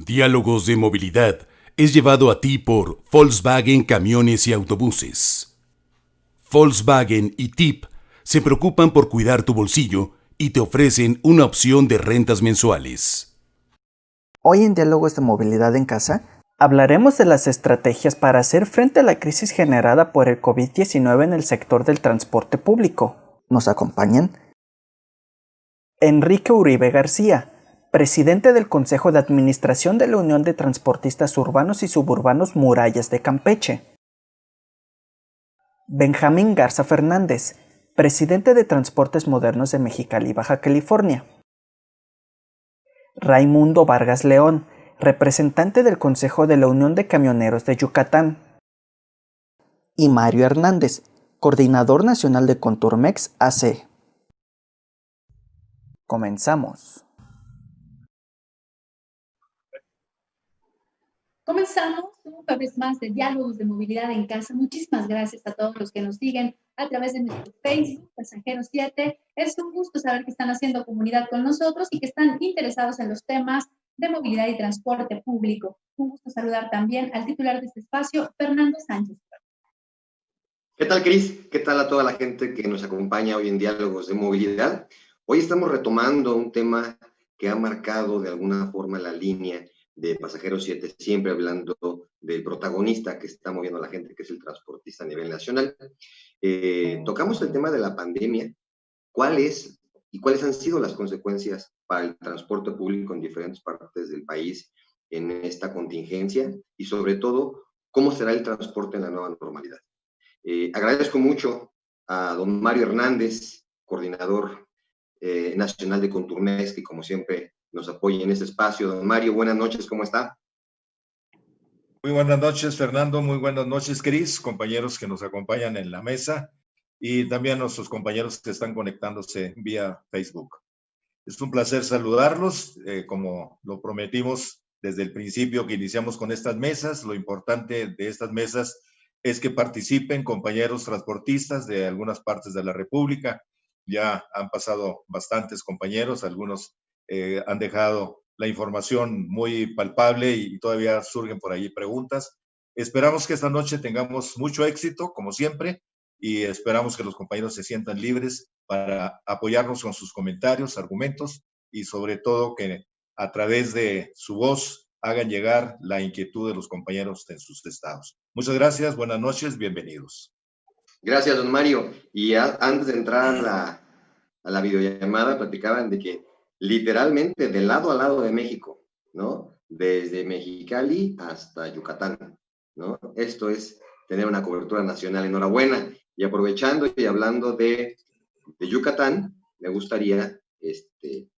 Diálogos de Movilidad es llevado a ti por Volkswagen Camiones y Autobuses. Volkswagen y TIP se preocupan por cuidar tu bolsillo y te ofrecen una opción de rentas mensuales. Hoy en Diálogos de Movilidad en Casa hablaremos de las estrategias para hacer frente a la crisis generada por el COVID-19 en el sector del transporte público. ¿Nos acompañan? Enrique Uribe García, presidente del Consejo de Administración de la Unión de Transportistas Urbanos y Suburbanos Murallas de Campeche. Benjamín Garza Fernández, presidente de Transportes Modernos de Mexicali, Baja California. Raimundo Vargas León, representante del Consejo de la Unión de Camioneros de Yucatán. Y Mario Hernández, coordinador nacional de Conturmex AC. Comenzamos. Comenzamos un jueves más de Diálogos de Movilidad en Casa. Muchísimas gracias a todos los que nos siguen a través de nuestro Facebook, Pasajeros 7. Es un gusto saber que están haciendo comunidad con nosotros y que están interesados en los temas de movilidad y transporte público. Un gusto saludar también al titular de este espacio, Fernando Sánchez. ¿Qué tal, Cris? ¿Qué tal a toda la gente que nos acompaña hoy en Diálogos de Movilidad? Hoy estamos retomando un tema que ha marcado de alguna forma la línea de Pasajeros 7, siempre hablando del protagonista que está moviendo a la gente, que es el transportista a nivel nacional. Tocamos el tema de la pandemia, cuáles han sido las consecuencias para el transporte público en diferentes partes del país en esta contingencia y sobre todo, cómo será el transporte en la nueva normalidad. Agradezco mucho a don Mario Hernández, coordinador nacional de Conturmex, que como siempre nos apoya en este espacio. Don Mario, buenas noches, ¿cómo está? Muy buenas noches, Fernando, muy buenas noches, Cris, compañeros que nos acompañan en la mesa y también a nuestros compañeros que están conectándose vía Facebook. Es un placer saludarlos, como lo prometimos desde el principio que iniciamos con estas mesas. Lo importante de estas mesas es que participen compañeros transportistas de algunas partes de la República. Ya han pasado bastantes compañeros, algunos han dejado la información muy palpable y todavía surgen por ahí preguntas. Esperamos que esta noche tengamos mucho éxito, como siempre, y esperamos que los compañeros se sientan libres para apoyarnos con sus comentarios, argumentos y sobre todo que a través de su voz hagan llegar la inquietud de los compañeros en sus estados. Muchas gracias, buenas noches, bienvenidos. Gracias, don Mario. Y antes de entrar a la videollamada, platicaban de que literalmente de lado a lado de México, ¿no? Desde Mexicali hasta Yucatán, ¿no? Esto es tener una cobertura nacional. Enhorabuena. Y aprovechando y hablando de Yucatán, me gustaría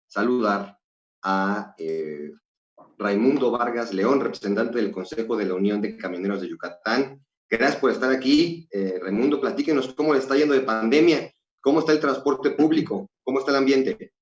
saludar a Raimundo Vargas León, representante del Consejo de la Unión de Camioneros de Yucatán. Gracias por estar aquí. Raimundo, platíquenos cómo le está yendo de pandemia, cómo está el transporte público, cómo está el ambiente.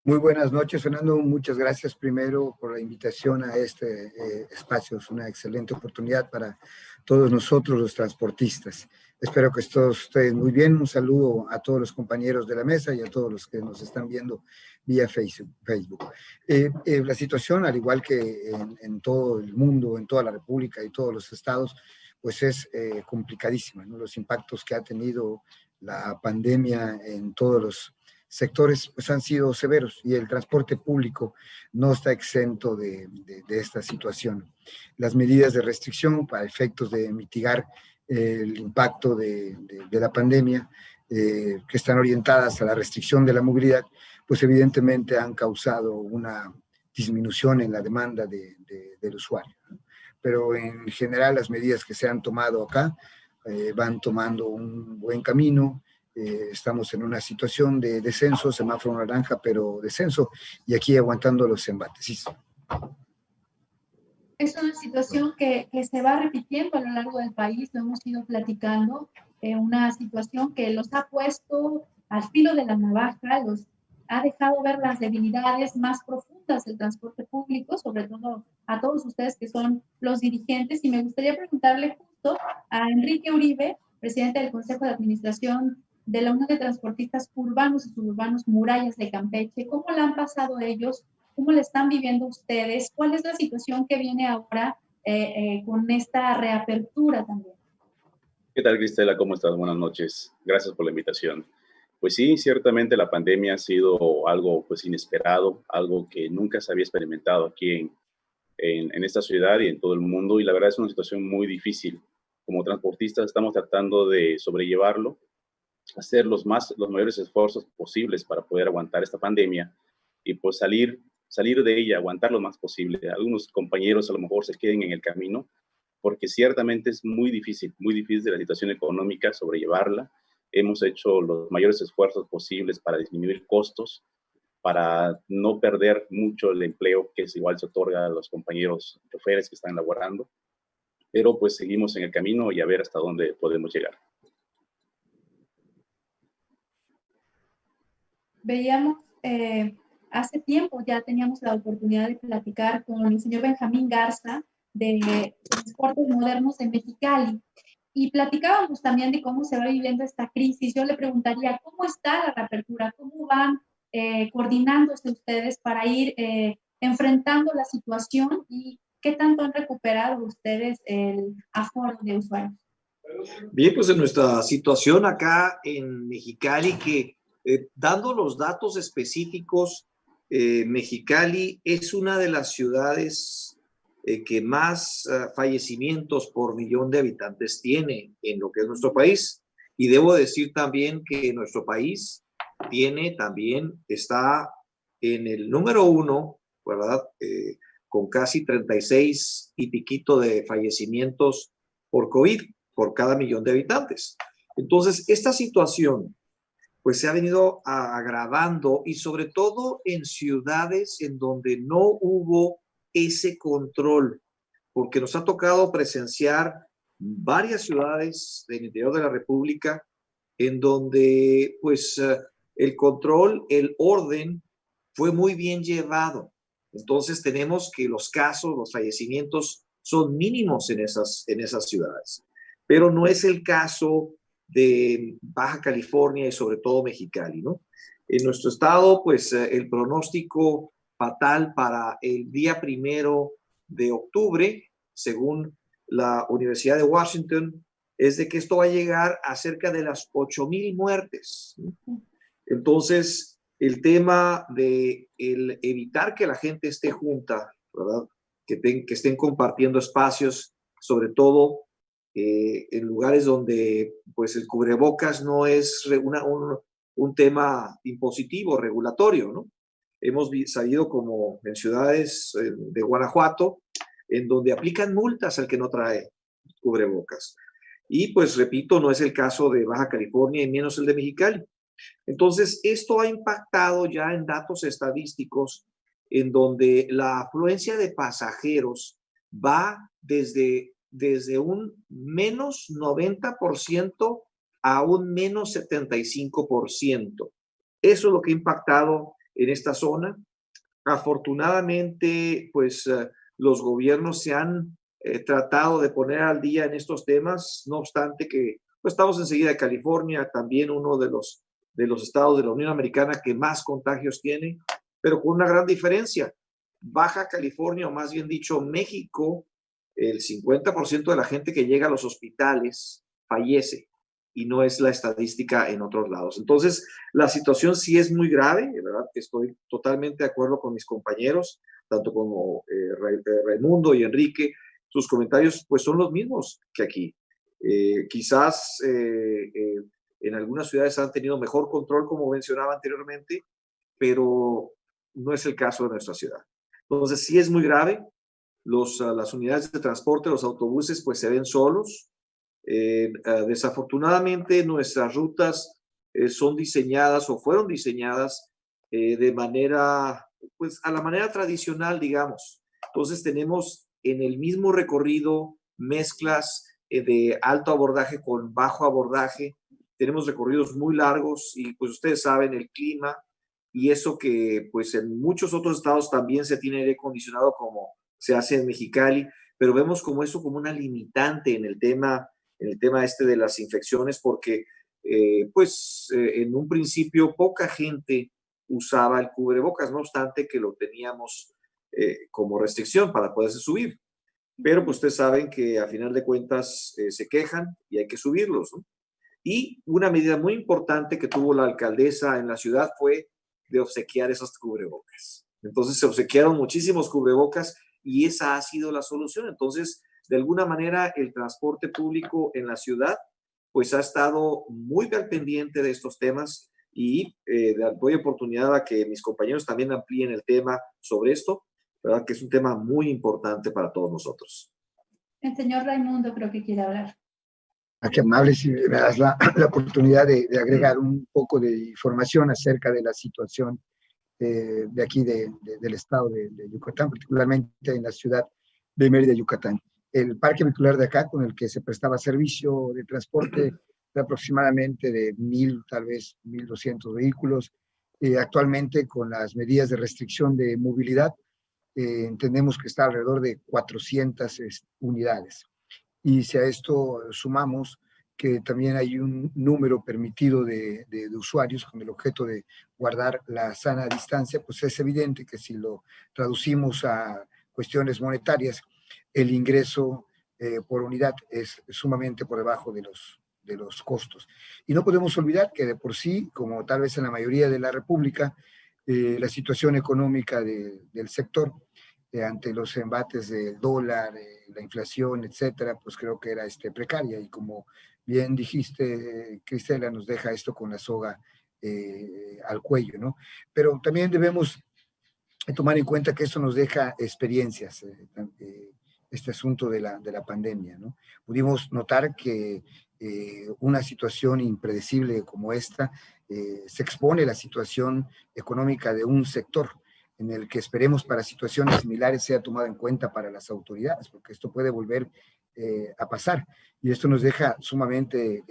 Muy buenas noches, Fernando. Muchas gracias primero por la invitación a este espacio. Es una excelente oportunidad para todos nosotros los transportistas. Espero que todos ustedes muy bien. Un saludo a todos los compañeros de la mesa y a todos los que nos están viendo vía Facebook. La situación, al igual que en todo el mundo, en toda la República y todos los estados, pues es complicadísima, ¿no? Los impactos que ha tenido la pandemia en todos los sectores pues han sido severos y el transporte público no está exento de esta situación. Las medidas de restricción para efectos de mitigar el impacto de la pandemia, que están orientadas a la restricción de la movilidad, pues evidentemente han causado una disminución en la demanda del usuario, ¿no? Pero en general las medidas que se han tomado acá van tomando un buen camino. Estamos en una situación de descenso, semáforo naranja, pero descenso, y aquí aguantando los embates. Sí. Es una situación que se va repitiendo a lo largo del país, lo hemos ido platicando, una situación que los ha puesto al filo de la navaja, los ha dejado ver las debilidades más profundas del transporte público, sobre todo a todos ustedes que son los dirigentes, y me gustaría preguntarle justo a Enrique Uribe, presidente del Consejo de Administración de la Unión de Transportistas Urbanos y Suburbanos Murallas de Campeche, ¿cómo la han pasado ellos ¿Cómo la están viviendo ustedes? ¿Cuál es la situación que viene ahora con esta reapertura también? ¿Qué tal, Cristela? ¿Cómo estás? Buenas noches. Gracias por la invitación. Pues sí, ciertamente la pandemia ha sido algo pues inesperado, algo que nunca se había experimentado aquí en esta ciudad y en todo el mundo, y la verdad es una situación muy difícil. Como transportistas estamos tratando de sobrellevarlo, hacer los mayores esfuerzos posibles para poder aguantar esta pandemia y pues salir de ella, aguantar lo más posible. Algunos compañeros a lo mejor se queden en el camino, porque ciertamente es muy difícil la situación económica, sobrellevarla. Hemos hecho los mayores esfuerzos posibles para disminuir costos, para no perder mucho el empleo que es igual se otorga a los compañeros choferes que están laborando, pero pues seguimos en el camino y a ver hasta dónde podemos llegar. Veíamos, hace tiempo ya teníamos la oportunidad de platicar con el señor Benjamín Garza de Transportes Modernos de Mexicali y platicábamos también de cómo se va viviendo esta crisis. Yo le preguntaría, ¿cómo está la reapertura? ¿Cómo van coordinándose ustedes para ir enfrentando la situación y qué tanto han recuperado ustedes el aforo de usuarios? Bien, pues en nuestra situación acá en Mexicali, que dando los datos específicos, Mexicali es una de las ciudades que más fallecimientos por millón de habitantes tiene en lo que es nuestro país. Y debo decir también que nuestro país está en el número 1, ¿verdad? Con casi 36 y piquito de fallecimientos por COVID por cada millón de habitantes. Entonces, esta situación pues se ha venido agravando y sobre todo en ciudades en donde no hubo ese control, porque nos ha tocado presenciar varias ciudades del interior de la República en donde pues el control, el orden fue muy bien llevado. Entonces tenemos que los casos, los fallecimientos son mínimos en esas ciudades, pero no es el caso de Baja California y sobre todo Mexicali, ¿no? En nuestro estado, pues el pronóstico fatal para el día 1 de octubre, según la Universidad de Washington, es de que esto va a llegar a cerca de las 8,000 muertes, ¿no? Entonces, el tema de el evitar que la gente esté junta, ¿verdad? Que estén compartiendo espacios, sobre todo en lugares donde pues el cubrebocas no es un tema impositivo, regulatorio, ¿no? Hemos sabido como en ciudades de Guanajuato, en donde aplican multas al que no trae cubrebocas. Y pues repito, no es el caso de Baja California y menos el de Mexicali. Entonces, esto ha impactado ya en datos estadísticos en donde la afluencia de pasajeros va desde un menos 90% a un menos 75%. Eso es lo que ha impactado en esta zona. Afortunadamente, pues los gobiernos se han tratado de poner al día en estos temas, no obstante que pues, estamos enseguida de California, también uno de los estados de la Unión Americana que más contagios tiene, pero con una gran diferencia. Baja California, o más bien dicho, México, el 50% de la gente que llega a los hospitales fallece y no es la estadística en otros lados. Entonces, la situación sí es muy grave, de verdad que estoy totalmente de acuerdo con mis compañeros, tanto como Raimundo y Enrique, sus comentarios pues son los mismos que aquí. Quizás en algunas ciudades han tenido mejor control, como mencionaba anteriormente, pero no es el caso de nuestra ciudad. Entonces, sí es muy grave. Las unidades de transporte, los autobuses, pues se ven solos. Desafortunadamente, nuestras rutas son diseñadas o fueron diseñadas de manera, pues a la manera tradicional, digamos. Entonces, tenemos en el mismo recorrido mezclas de alto abordaje con bajo abordaje. Tenemos recorridos muy largos y pues ustedes saben el clima y eso que pues en muchos otros estados también se tiene aire acondicionado como se hace en Mexicali, pero vemos como eso como una limitante en el tema este de las infecciones porque en un principio poca gente usaba el cubrebocas, no obstante que lo teníamos como restricción para poderse subir. Pero pues ustedes saben que a final de cuentas se quejan y hay que subirlos, ¿no? Y una medida muy importante que tuvo la alcaldesa en la ciudad fue de obsequiar esos cubrebocas. Entonces se obsequiaron muchísimos cubrebocas y esa ha sido la solución. Entonces, de alguna manera, el transporte público en la ciudad pues ha estado muy al pendiente de estos temas y doy oportunidad a que mis compañeros también amplíen el tema sobre esto, ¿verdad? Que es un tema muy importante para todos nosotros. El señor Raimundo creo que quiere hablar. Qué amable si me das la oportunidad de agregar un poco de información acerca de la situación de aquí del estado de Yucatán, particularmente en la ciudad de Mérida, Yucatán. El parque vehicular de acá, con el que se prestaba servicio de transporte, de aproximadamente de 1,000, tal vez 1,200 vehículos. Actualmente, con las medidas de restricción de movilidad, entendemos que está alrededor de 400 unidades. Y si a esto sumamos que también hay un número permitido de usuarios con el objeto de guardar la sana distancia, pues es evidente que si lo traducimos a cuestiones monetarias, el ingreso por unidad es sumamente por debajo de los costos. Y no podemos olvidar que de por sí, como tal vez en la mayoría de la República, la situación económica del sector ante los embates del dólar, la inflación, etcétera, pues creo que era precaria. Y como bien dijiste, Cristela, nos deja esto con la soga al cuello, ¿no? Pero también debemos tomar en cuenta que esto nos deja experiencias, este asunto de la pandemia, ¿no? Pudimos notar que una situación impredecible como esta se expone la situación económica de un sector en el que esperemos para situaciones similares sea tomado en cuenta para las autoridades, porque esto puede volver a pasar y esto nos deja sumamente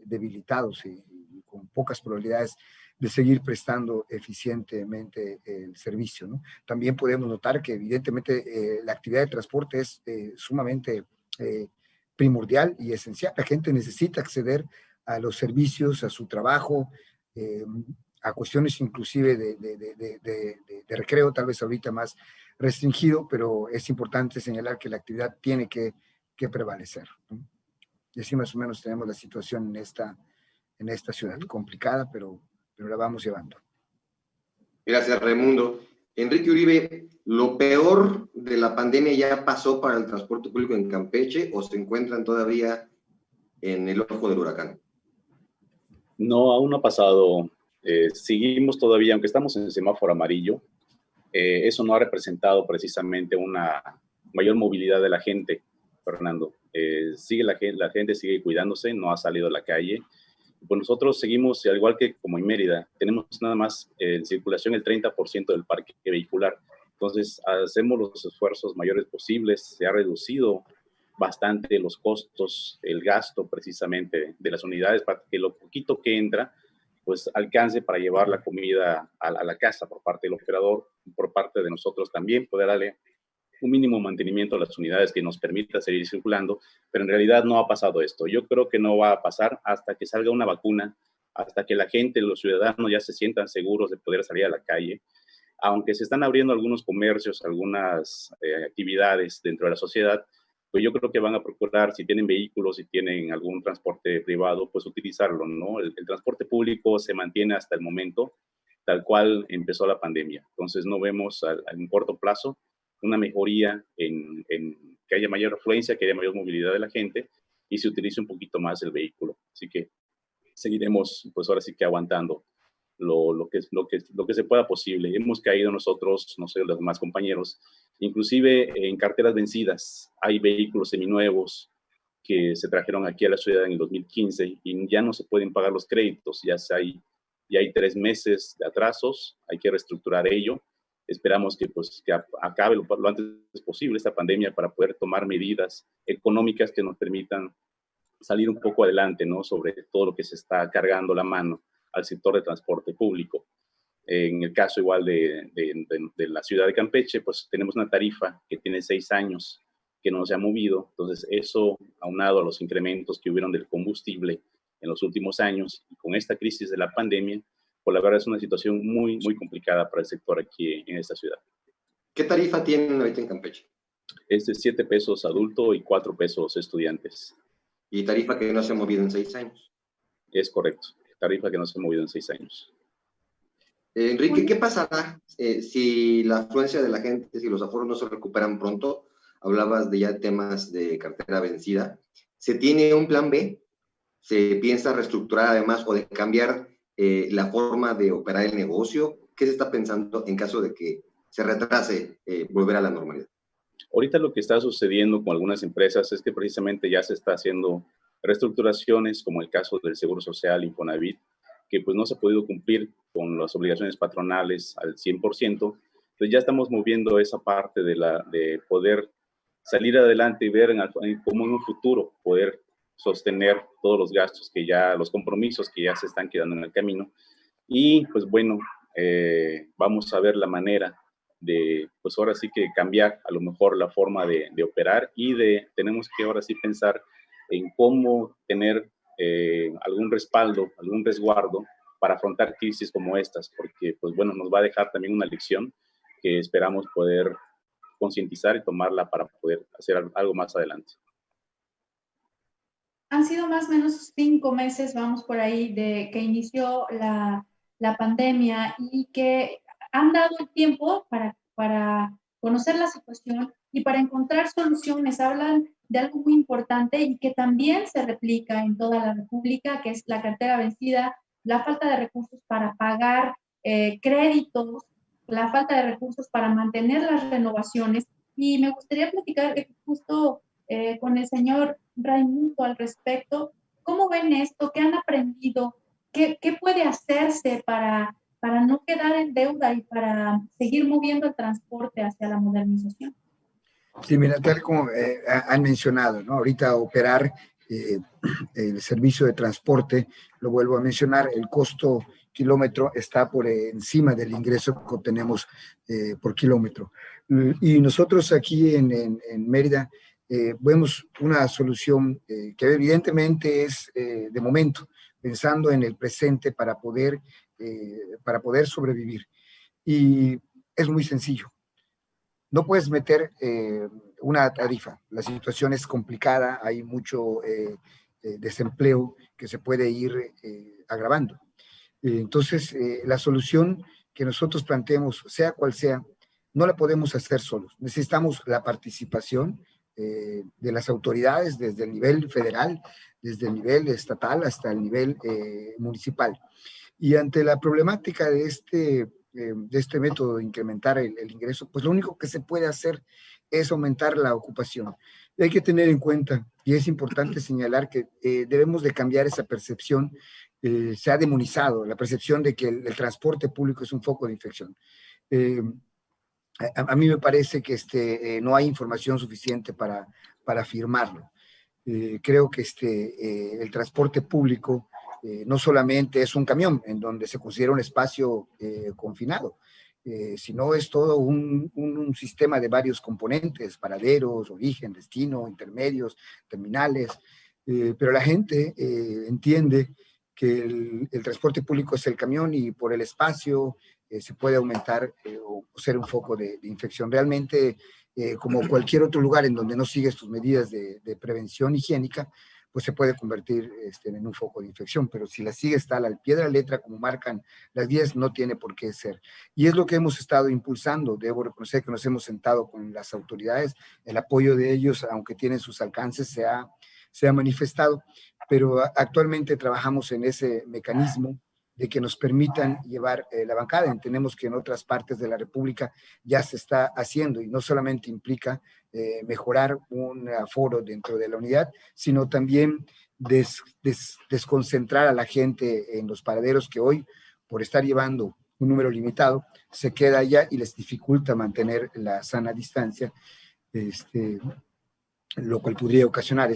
debilitados y con pocas probabilidades de seguir prestando eficientemente el servicio, ¿no? También podemos notar que evidentemente la actividad de transporte es sumamente primordial y esencial. La gente necesita acceder a los servicios, a su trabajo, a cuestiones inclusive de recreo, tal vez ahorita más restringido, pero es importante señalar que la actividad tiene que prevalecer, ¿no? Y así más o menos tenemos la situación en esta ciudad, complicada, pero la vamos llevando. Gracias, Raimundo. Enrique Uribe, ¿lo peor de la pandemia ya pasó para el transporte público en Campeche o se encuentran todavía en el ojo del huracán? No, aún no ha pasado. Seguimos todavía, aunque estamos en el semáforo amarillo, eso no ha representado precisamente una mayor movilidad de la gente, Fernando. La gente sigue cuidándose, no ha salido a la calle. Pues nosotros seguimos, al igual que como en Mérida, tenemos nada más en circulación el 30% del parque vehicular. Entonces, hacemos los esfuerzos mayores posibles. Se ha reducido bastante los costos, el gasto precisamente de las unidades para que lo poquito que entra, pues alcance para llevar la comida a la casa por parte del operador, por parte de nosotros también, poder darle un mínimo mantenimiento a las unidades que nos permita seguir circulando, pero en realidad no ha pasado esto. Yo creo que no va a pasar hasta que salga una vacuna, hasta que la gente, los ciudadanos ya se sientan seguros de poder salir a la calle. Aunque se están abriendo algunos comercios, algunas actividades dentro de la sociedad, pues yo creo que van a procurar, si tienen vehículos, si tienen algún transporte privado, pues utilizarlo, ¿no? El transporte público se mantiene hasta el momento, tal cual empezó la pandemia. Entonces no vemos en corto plazo una mejoría en que haya mayor afluencia, que haya mayor movilidad de la gente y se utilice un poquito más el vehículo. Así que seguiremos, pues ahora sí que aguantando lo que se pueda posible. Hemos caído nosotros, no sé, los demás compañeros, inclusive en carteras vencidas. Hay vehículos seminuevos que se trajeron aquí a la ciudad en el 2015 y ya no se pueden pagar los créditos. Ya hay 3 meses de atrasos, hay que reestructurar ello. Esperamos que acabe lo antes posible esta pandemia para poder tomar medidas económicas que nos permitan salir un poco adelante, ¿no? Sobre todo lo que se está cargando la mano al sector de transporte público. En el caso igual de la ciudad de Campeche, pues tenemos una tarifa que tiene 6 años que no se ha movido. Entonces eso, aunado a los incrementos que hubieron del combustible en los últimos años y con esta crisis de la pandemia, pues la verdad es una situación muy, muy complicada para el sector aquí en esta ciudad. ¿Qué tarifa tienen ahorita en Campeche? Es de 7 pesos adulto y 4 pesos estudiantes. Y tarifa que no se ha movido en 6 años. Es correcto, tarifa que no se ha movido en 6 años. Enrique, ¿qué pasará si la afluencia de la gente, si los aforos no se recuperan pronto? Hablabas de ya temas de cartera vencida. ¿Se tiene un plan B? ¿Se piensa reestructurar además o de cambiar la forma de operar el negocio? ¿Qué se está pensando en caso de que se retrase volver a la normalidad? Ahorita lo que está sucediendo con algunas empresas es que precisamente ya se está haciendo reestructuraciones, como el caso del Seguro Social, Infonavit, que pues no se ha podido cumplir con las obligaciones patronales al 100%. Entonces ya estamos moviendo esa parte de poder salir adelante y ver cómo en un futuro poder sostener todos los gastos los compromisos que ya se están quedando en el camino. Y pues bueno, vamos a ver la manera de, pues ahora sí que cambiar a lo mejor la forma de operar y tenemos que ahora sí pensar en cómo tener algún respaldo, algún resguardo para afrontar crisis como estas, porque pues bueno, nos va a dejar también una lección que esperamos poder concientizar y tomarla para poder hacer algo más adelante. Han sido más o menos 5 meses, vamos por ahí, de que inició la pandemia y que han dado el tiempo para conocer la situación y para encontrar soluciones. Hablan de algo muy importante y que también se replica en toda la República, que es la cartera vencida, la falta de recursos para pagar créditos, la falta de recursos para mantener las renovaciones. Y me gustaría platicar justo con el señor Raimundo al respecto. ¿Cómo ven esto? ¿Qué han aprendido? ¿Qué puede hacerse para no quedar en deuda y para seguir moviendo el transporte hacia la modernización? Sí, mira, tal como han mencionado, ¿no? Ahorita operar el servicio de transporte, lo vuelvo a mencionar, el costo kilómetro está por encima del ingreso que obtenemos por kilómetro. Y nosotros aquí en Mérida vemos una solución que evidentemente es de momento, pensando en el presente para poder sobrevivir. Y es muy sencillo. No puedes meter una tarifa. La situación es complicada, hay mucho desempleo que se puede ir agravando. Entonces, la solución que nosotros planteemos, sea cual sea, no la podemos hacer solos. Necesitamos la participación de las autoridades desde el nivel federal, desde el nivel estatal hasta el nivel municipal. Y ante la problemática de este método de incrementar el ingreso, pues lo único que se puede hacer es aumentar la ocupación. Y hay que tener en cuenta, y es importante señalar que debemos de cambiar esa percepción. Se ha demonizado la percepción de que el transporte público es un foco de infección. A mí me parece que no hay información suficiente para afirmarlo. Creo que el transporte público no solamente es un camión en donde se considera un espacio confinado, sino es todo un sistema de varios componentes, paraderos, origen, destino, intermedios, terminales, pero la gente entiende que el transporte público es el camión y por el espacio se puede aumentar o ser un foco de infección. Realmente, como cualquier otro lugar en donde no sigues tus medidas de prevención higiénica, pues se puede convertir en un foco de infección, pero si la sigues tal al pie de la letra, como marcan las guías, no tiene por qué ser. Y es lo que hemos estado impulsando. Debo reconocer que nos hemos sentado con las autoridades, el apoyo de ellos, aunque tienen sus alcances, se ha manifestado, pero actualmente trabajamos en ese mecanismo de que nos permitan llevar la bancada. Entendemos que en otras partes de la República ya se está haciendo y no solamente implica mejorar un aforo dentro de la unidad, sino también desconcentrar a la gente en los paraderos que hoy, por estar llevando un número limitado, se queda allá y les dificulta mantener la sana distancia, lo cual podría ocasionar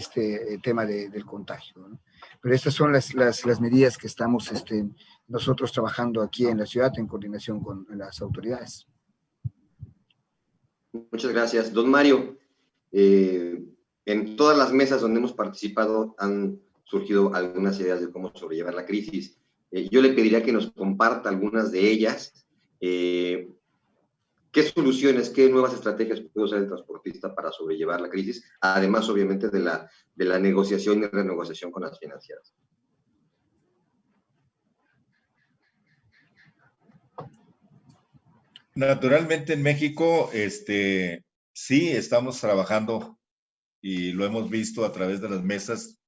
tema del contagio, ¿no? Pero estas son las medidas que estamos nosotros trabajando aquí en la ciudad en coordinación con las autoridades. Muchas gracias. Don Mario, en todas las mesas donde hemos participado han surgido algunas ideas de cómo sobrellevar la crisis. Yo le pediría que nos comparta algunas de ellas. ¿Qué soluciones, qué nuevas estrategias puede usar el transportista para sobrellevar la crisis? Además, obviamente, de la negociación y renegociación con las financieras. Naturalmente en México, sí estamos trabajando y lo hemos visto a través de las mesas.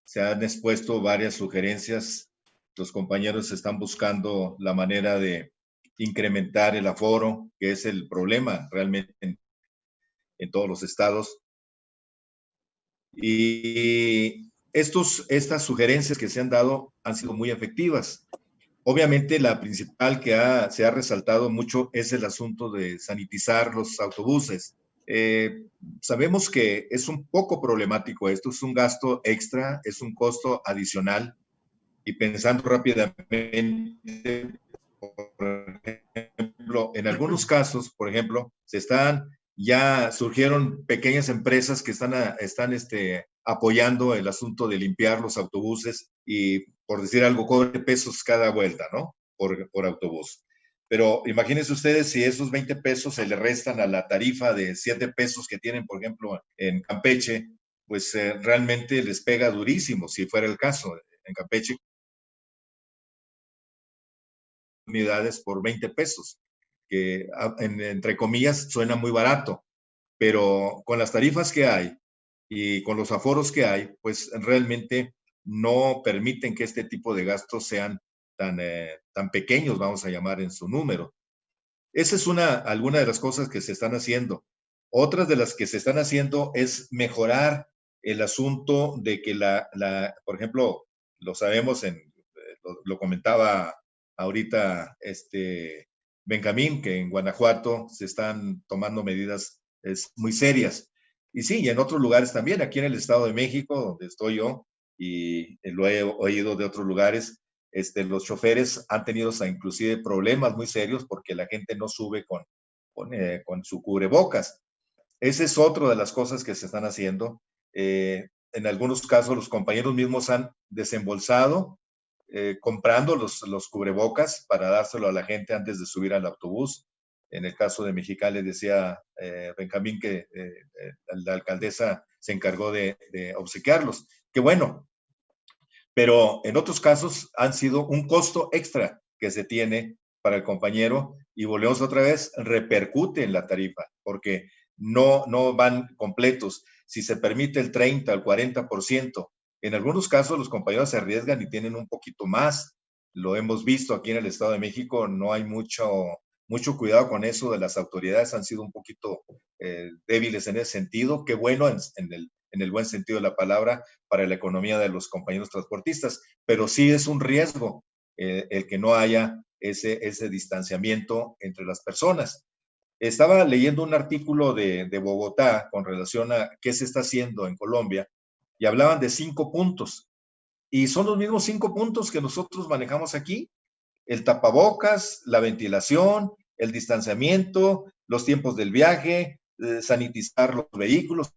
Se han expuesto varias sugerencias. Los compañeros están buscando la manera de incrementar el aforo, que es el problema realmente en todos los estados. Y estas sugerencias que se han dado han sido muy efectivas. Obviamente la principal que se ha resaltado mucho es el asunto de sanitizar los autobuses. Sabemos que es un poco problemático esto, es un gasto extra, es un costo adicional, y pensando rápidamente, por ejemplo, en algunos casos, por ejemplo, ya surgieron pequeñas empresas que están apoyando el asunto de limpiar los autobuses y, por decir algo, cobre pesos cada vuelta, ¿no? Por autobús. Pero imagínense ustedes si esos 20 pesos se le restan a la tarifa de 7 pesos que tienen, por ejemplo, en Campeche, pues realmente les pega durísimo, si fuera el caso. En Campeche, unidades por 20 pesos, que entre comillas suena muy barato, pero con las tarifas que hay y con los aforos que hay, pues realmente no permiten que este tipo de gastos sean tan pequeños, vamos a llamar en su número. Esa es alguna de las cosas que se están haciendo. Otras de las que se están haciendo es mejorar el asunto de que por ejemplo, lo sabemos, lo comentaba ahorita Benjamín, que en Guanajuato se están tomando medidas muy serias. Y sí, y en otros lugares también, aquí en el Estado de México, donde estoy yo, y lo he oído de otros lugares, los choferes han tenido inclusive problemas muy serios porque la gente no sube con su cubrebocas. Esa es otra de las cosas que se están haciendo. En algunos casos los compañeros mismos han desembolsado comprando los cubrebocas para dárselo a la gente antes de subir al autobús. En el caso de Mexicali decía Benjamín que la alcaldesa se encargó de obsequiarlos. Qué bueno, pero en otros casos han sido un costo extra que se tiene para el compañero y volvemos otra vez, repercute en la tarifa, porque no van completos. Si se permite el 30 al 40%, en algunos casos los compañeros se arriesgan y tienen un poquito más. Lo hemos visto aquí en el Estado de México, no hay mucho cuidado con eso de las autoridades, han sido un poquito débiles en ese sentido. Qué bueno en el buen sentido de la palabra para la economía de los compañeros transportistas, pero sí es un riesgo el que no haya ese distanciamiento entre las personas. Estaba leyendo un artículo de Bogotá con relación a qué se está haciendo en Colombia y hablaban de 5 puntos. Y son los mismos 5 puntos que nosotros manejamos aquí: el tapabocas, la ventilación, el distanciamiento, los tiempos del viaje, sanitizar los vehículos,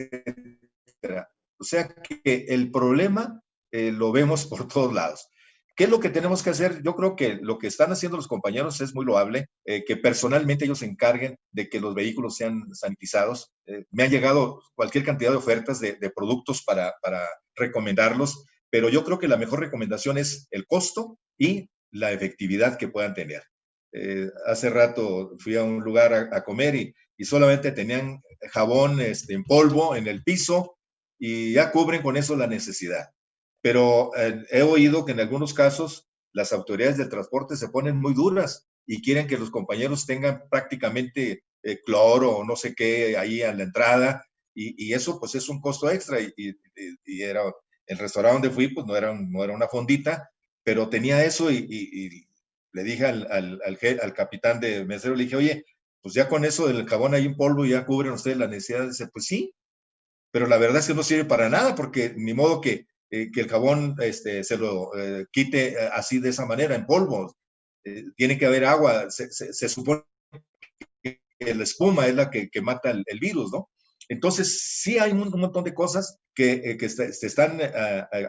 etcétera. O sea que el problema lo vemos por todos lados. ¿Qué es lo que tenemos que hacer? Yo creo que lo que están haciendo los compañeros es muy loable, que personalmente ellos se encarguen de que los vehículos sean sanitizados. Me han llegado cualquier cantidad de ofertas de productos para recomendarlos, pero yo creo que la mejor recomendación es el costo y la efectividad que puedan tener. Hace rato fui a un lugar a comer y solamente tenían jabón en polvo en el piso y ya cubren con eso la necesidad. Pero he oído que en algunos casos las autoridades del transporte se ponen muy duras y quieren que los compañeros tengan prácticamente cloro o no sé qué ahí a la entrada, y eso pues es un costo extra, y era el restaurante donde fui, pues no era una fondita, pero tenía eso, y le dije al capitán de mesero, le dije, oye, pues ya con eso del jabón ahí en polvo ya cubren ustedes la necesidad. Dice, pues sí, pero la verdad es que no sirve para nada, porque ni modo que el jabón se lo quite así de esa manera, en polvo. Tiene que haber agua. Se supone que la espuma es la que mata el virus, ¿no? Entonces, sí hay un montón de cosas que se están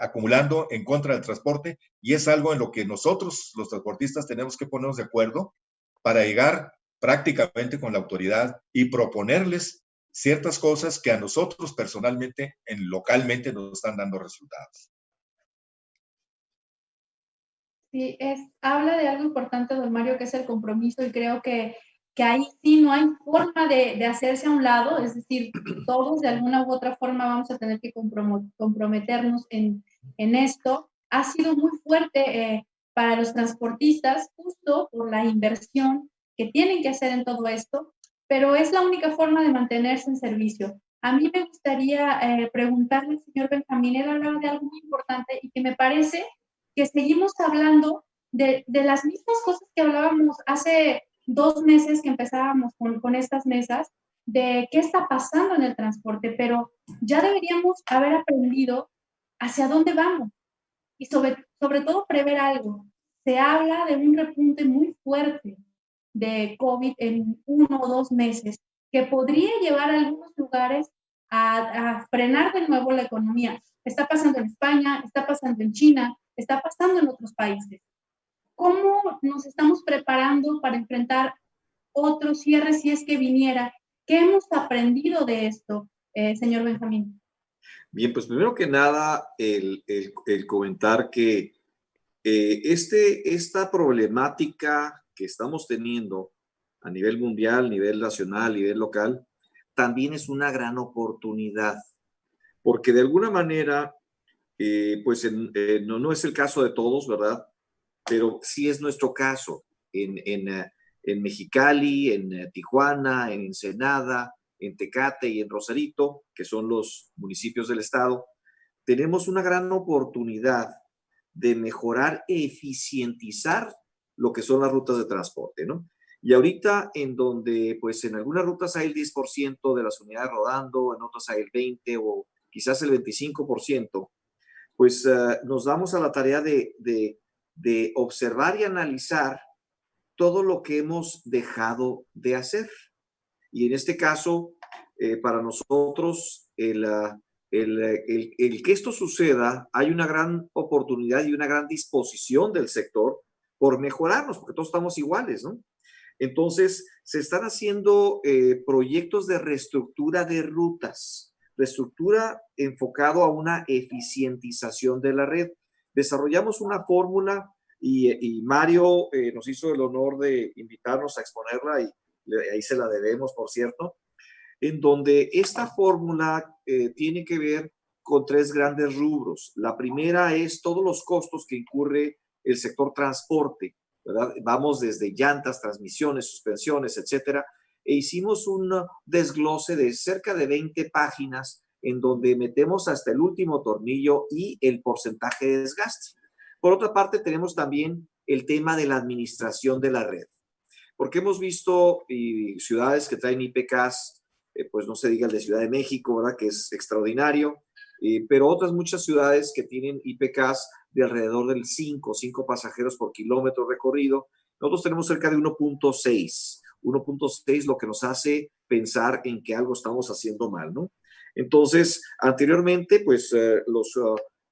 acumulando en contra del transporte y es algo en lo que nosotros, los transportistas, tenemos que ponernos de acuerdo para llegar prácticamente con la autoridad y proponerles ciertas cosas que a nosotros personalmente, localmente, nos están dando resultados. Sí, habla de algo importante, don Mario, que es el compromiso, y creo que ahí sí no hay forma de hacerse a un lado, es decir, todos de alguna u otra forma vamos a tener que comprometernos en esto. Ha sido muy fuerte para los transportistas, justo por la inversión que tienen que hacer en todo esto, pero es la única forma de mantenerse en servicio. A mí me gustaría preguntarle al señor Benjamín, él hablaba de algo muy importante y que me parece que seguimos hablando de las mismas cosas que hablábamos hace 2 meses que empezábamos con estas mesas, de qué está pasando en el transporte, pero ya deberíamos haber aprendido hacia dónde vamos y sobre todo prever algo. Se habla de un repunte muy fuerte de COVID en 1 o 2 meses, que podría llevar a algunos lugares a frenar de nuevo la economía. Está pasando en España, está pasando en China, está pasando en otros países. ¿Cómo nos estamos preparando para enfrentar otro cierre si es que viniera? ¿Qué hemos aprendido de esto, señor Benjamín? Bien, pues primero que nada, el comentar que esta problemática que estamos teniendo a nivel mundial, a nivel nacional, a nivel local, también es una gran oportunidad, porque de alguna manera, pues no es el caso de todos, ¿verdad? Pero sí es nuestro caso en Mexicali, en Tijuana, en Ensenada, en Tecate y en Rosarito, que son los municipios del estado. Tenemos una gran oportunidad de mejorar e eficientizar lo que son las rutas de transporte, ¿no? Y ahorita en donde, pues en algunas rutas hay el 10% de las unidades rodando, en otras hay el 20% o quizás el 25%, pues nos damos a la tarea de observar y analizar todo lo que hemos dejado de hacer. Y en este caso, para nosotros, el que esto suceda, hay una gran oportunidad y una gran disposición del sector por mejorarnos, porque todos estamos iguales, ¿no? Entonces, se están haciendo proyectos de reestructura de rutas, reestructura enfocado a una eficientización de la red. Desarrollamos una fórmula y Mario nos hizo el honor de invitarnos a exponerla y ahí se la debemos, por cierto, en donde esta fórmula tiene que ver con 3 grandes rubros. La primera es todos los costos que incurre el sector transporte, ¿verdad? Vamos desde llantas, transmisiones, suspensiones, etcétera, e hicimos un desglose de cerca de 20 páginas en donde metemos hasta el último tornillo y el porcentaje de desgaste. Por otra parte, tenemos también el tema de la administración de la red, porque hemos visto ciudades que traen IPKs, pues no se diga el de Ciudad de México, ¿verdad? Que es extraordinario, pero otras muchas ciudades que tienen IPKs de alrededor del 5 pasajeros por kilómetro recorrido. Nosotros tenemos cerca de 1.6, lo que nos hace pensar en que algo estamos haciendo mal, ¿no? Entonces, anteriormente, pues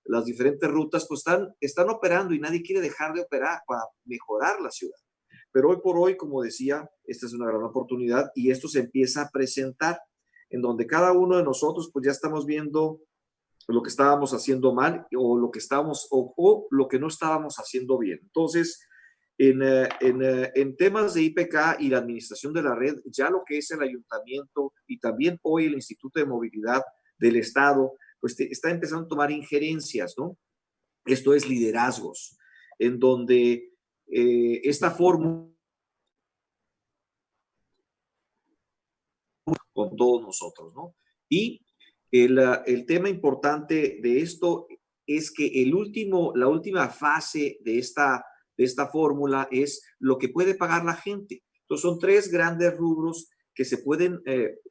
las diferentes rutas pues están operando y nadie quiere dejar de operar para mejorar la ciudad. Pero hoy por hoy, como decía, esta es una gran oportunidad y esto se empieza a presentar en donde cada uno de nosotros pues ya estamos viendo lo que estábamos haciendo mal o lo que lo que no estábamos haciendo bien. Entonces, en temas de IPK y la administración de la red, ya lo que es el ayuntamiento y también hoy el Instituto de Movilidad del Estado, pues está empezando a tomar injerencias, ¿no? Esto es liderazgos, en donde esta fórmula con todos nosotros, ¿no? Y el tema importante de esto es que la última fase de esta fórmula es lo que puede pagar la gente. Entonces son 3 grandes rubros que se pueden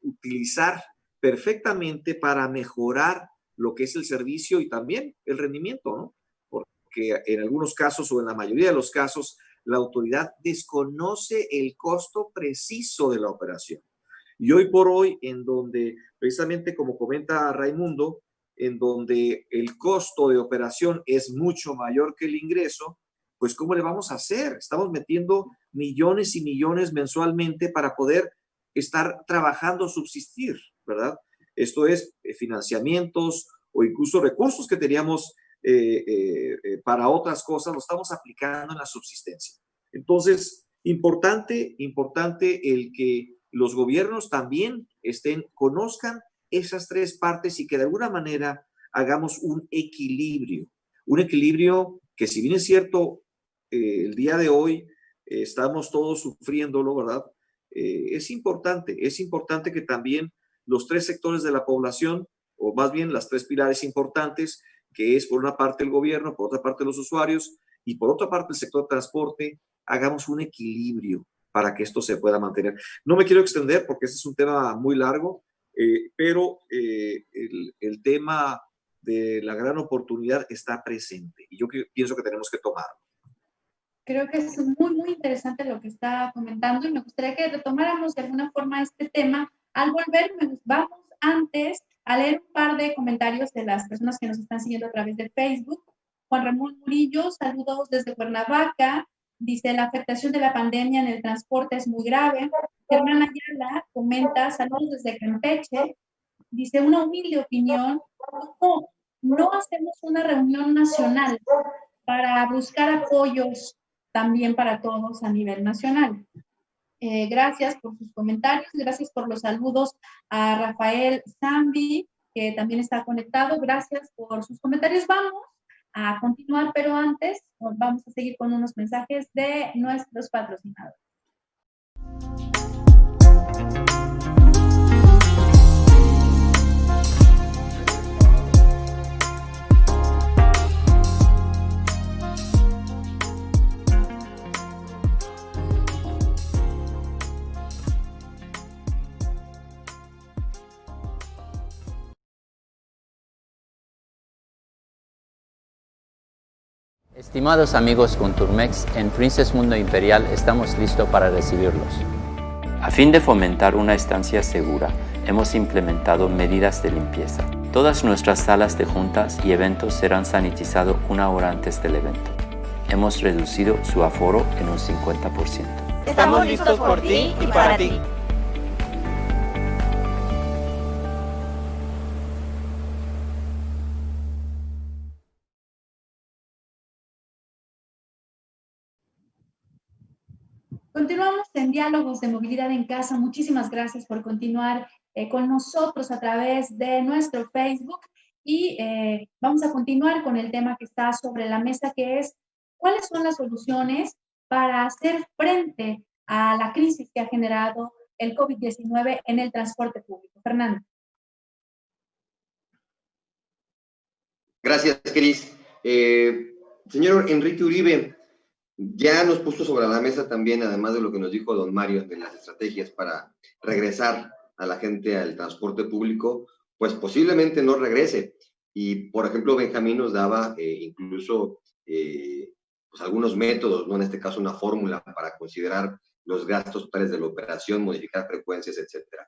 utilizar perfectamente para mejorar lo que es el servicio y también el rendimiento, ¿no? Porque en algunos casos o en la mayoría de los casos la autoridad desconoce el costo preciso de la operación. Y hoy por hoy, en donde, precisamente como comenta Raimundo, en donde el costo de operación es mucho mayor que el ingreso, pues ¿cómo le vamos a hacer? Estamos metiendo millones y millones mensualmente para poder estar trabajando, subsistir, ¿verdad? Esto es financiamientos o incluso recursos que teníamos para otras cosas, lo estamos aplicando en la subsistencia. Entonces, importante el que los gobiernos también conozcan esas tres partes y que de alguna manera hagamos un equilibrio que si bien es cierto, el día de hoy estamos todos sufriéndolo, ¿verdad? Es importante que también los tres sectores de la población, o más bien las tres pilares importantes, que es por una parte el gobierno, por otra parte los usuarios y por otra parte el sector de transporte, hagamos un equilibrio para que esto se pueda mantener. No me quiero extender porque este es un tema muy largo, pero el tema de la gran oportunidad está presente y yo pienso que tenemos que tomarlo. Creo que es muy, muy interesante lo que está comentando y me gustaría que retomáramos de alguna forma este tema. Al volver, vamos antes a leer un par de comentarios de las personas que nos están siguiendo a través de Facebook. Juan Ramón Murillo, saludos desde Cuernavaca. Dice, la afectación de la pandemia en el transporte es muy grave. Germán Ayala comenta, saludos desde Campeche. Dice, una humilde opinión, no hacemos una reunión nacional para buscar apoyos también para todos a nivel nacional. Gracias por sus comentarios, gracias por los saludos a Rafael Zambi, que también está conectado, gracias por sus comentarios. Vamos a continuar, pero antes vamos a seguir con unos mensajes de nuestros patrocinadores. Estimados amigos con Turmex, en Princess Mundo Imperial estamos listos para recibirlos. A fin de fomentar una estancia segura, hemos implementado medidas de limpieza. Todas nuestras salas de juntas y eventos serán sanitizados 1 hora antes del evento. Hemos reducido su aforo en un 50%. Estamos listos por ti y para ti. Continuamos en Diálogos de Movilidad en Casa. Muchísimas gracias por continuar con nosotros a través de nuestro Facebook y vamos a continuar con el tema que está sobre la mesa, que es ¿cuáles son las soluciones para hacer frente a la crisis que ha generado el COVID-19 en el transporte público? Fernando. Gracias, Cris. Señor Enrique Uribe, ya nos puso sobre la mesa también, además de lo que nos dijo don Mario, de las estrategias para regresar a la gente al transporte público, pues posiblemente no regrese. Y, por ejemplo, Benjamín nos daba incluso pues algunos métodos, ¿no? En este caso una fórmula para considerar los gastos totales de la operación, modificar frecuencias, etcétera.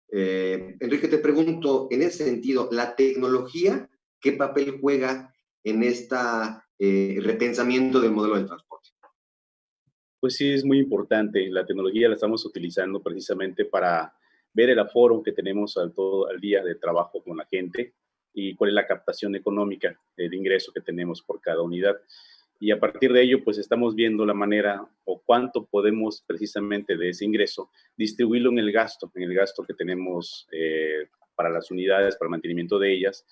Enrique, te pregunto, en ese sentido, ¿la tecnología qué papel juega en esta repensamiento del modelo del transporte? Pues sí, es muy importante. La tecnología la estamos utilizando precisamente para ver el aforo que tenemos al día de trabajo con la gente y cuál es la captación económica de ingreso que tenemos por cada unidad. Y a partir de ello, pues estamos viendo la manera o cuánto podemos precisamente de ese ingreso distribuirlo en el gasto que tenemos para las unidades, para el mantenimiento de ellas.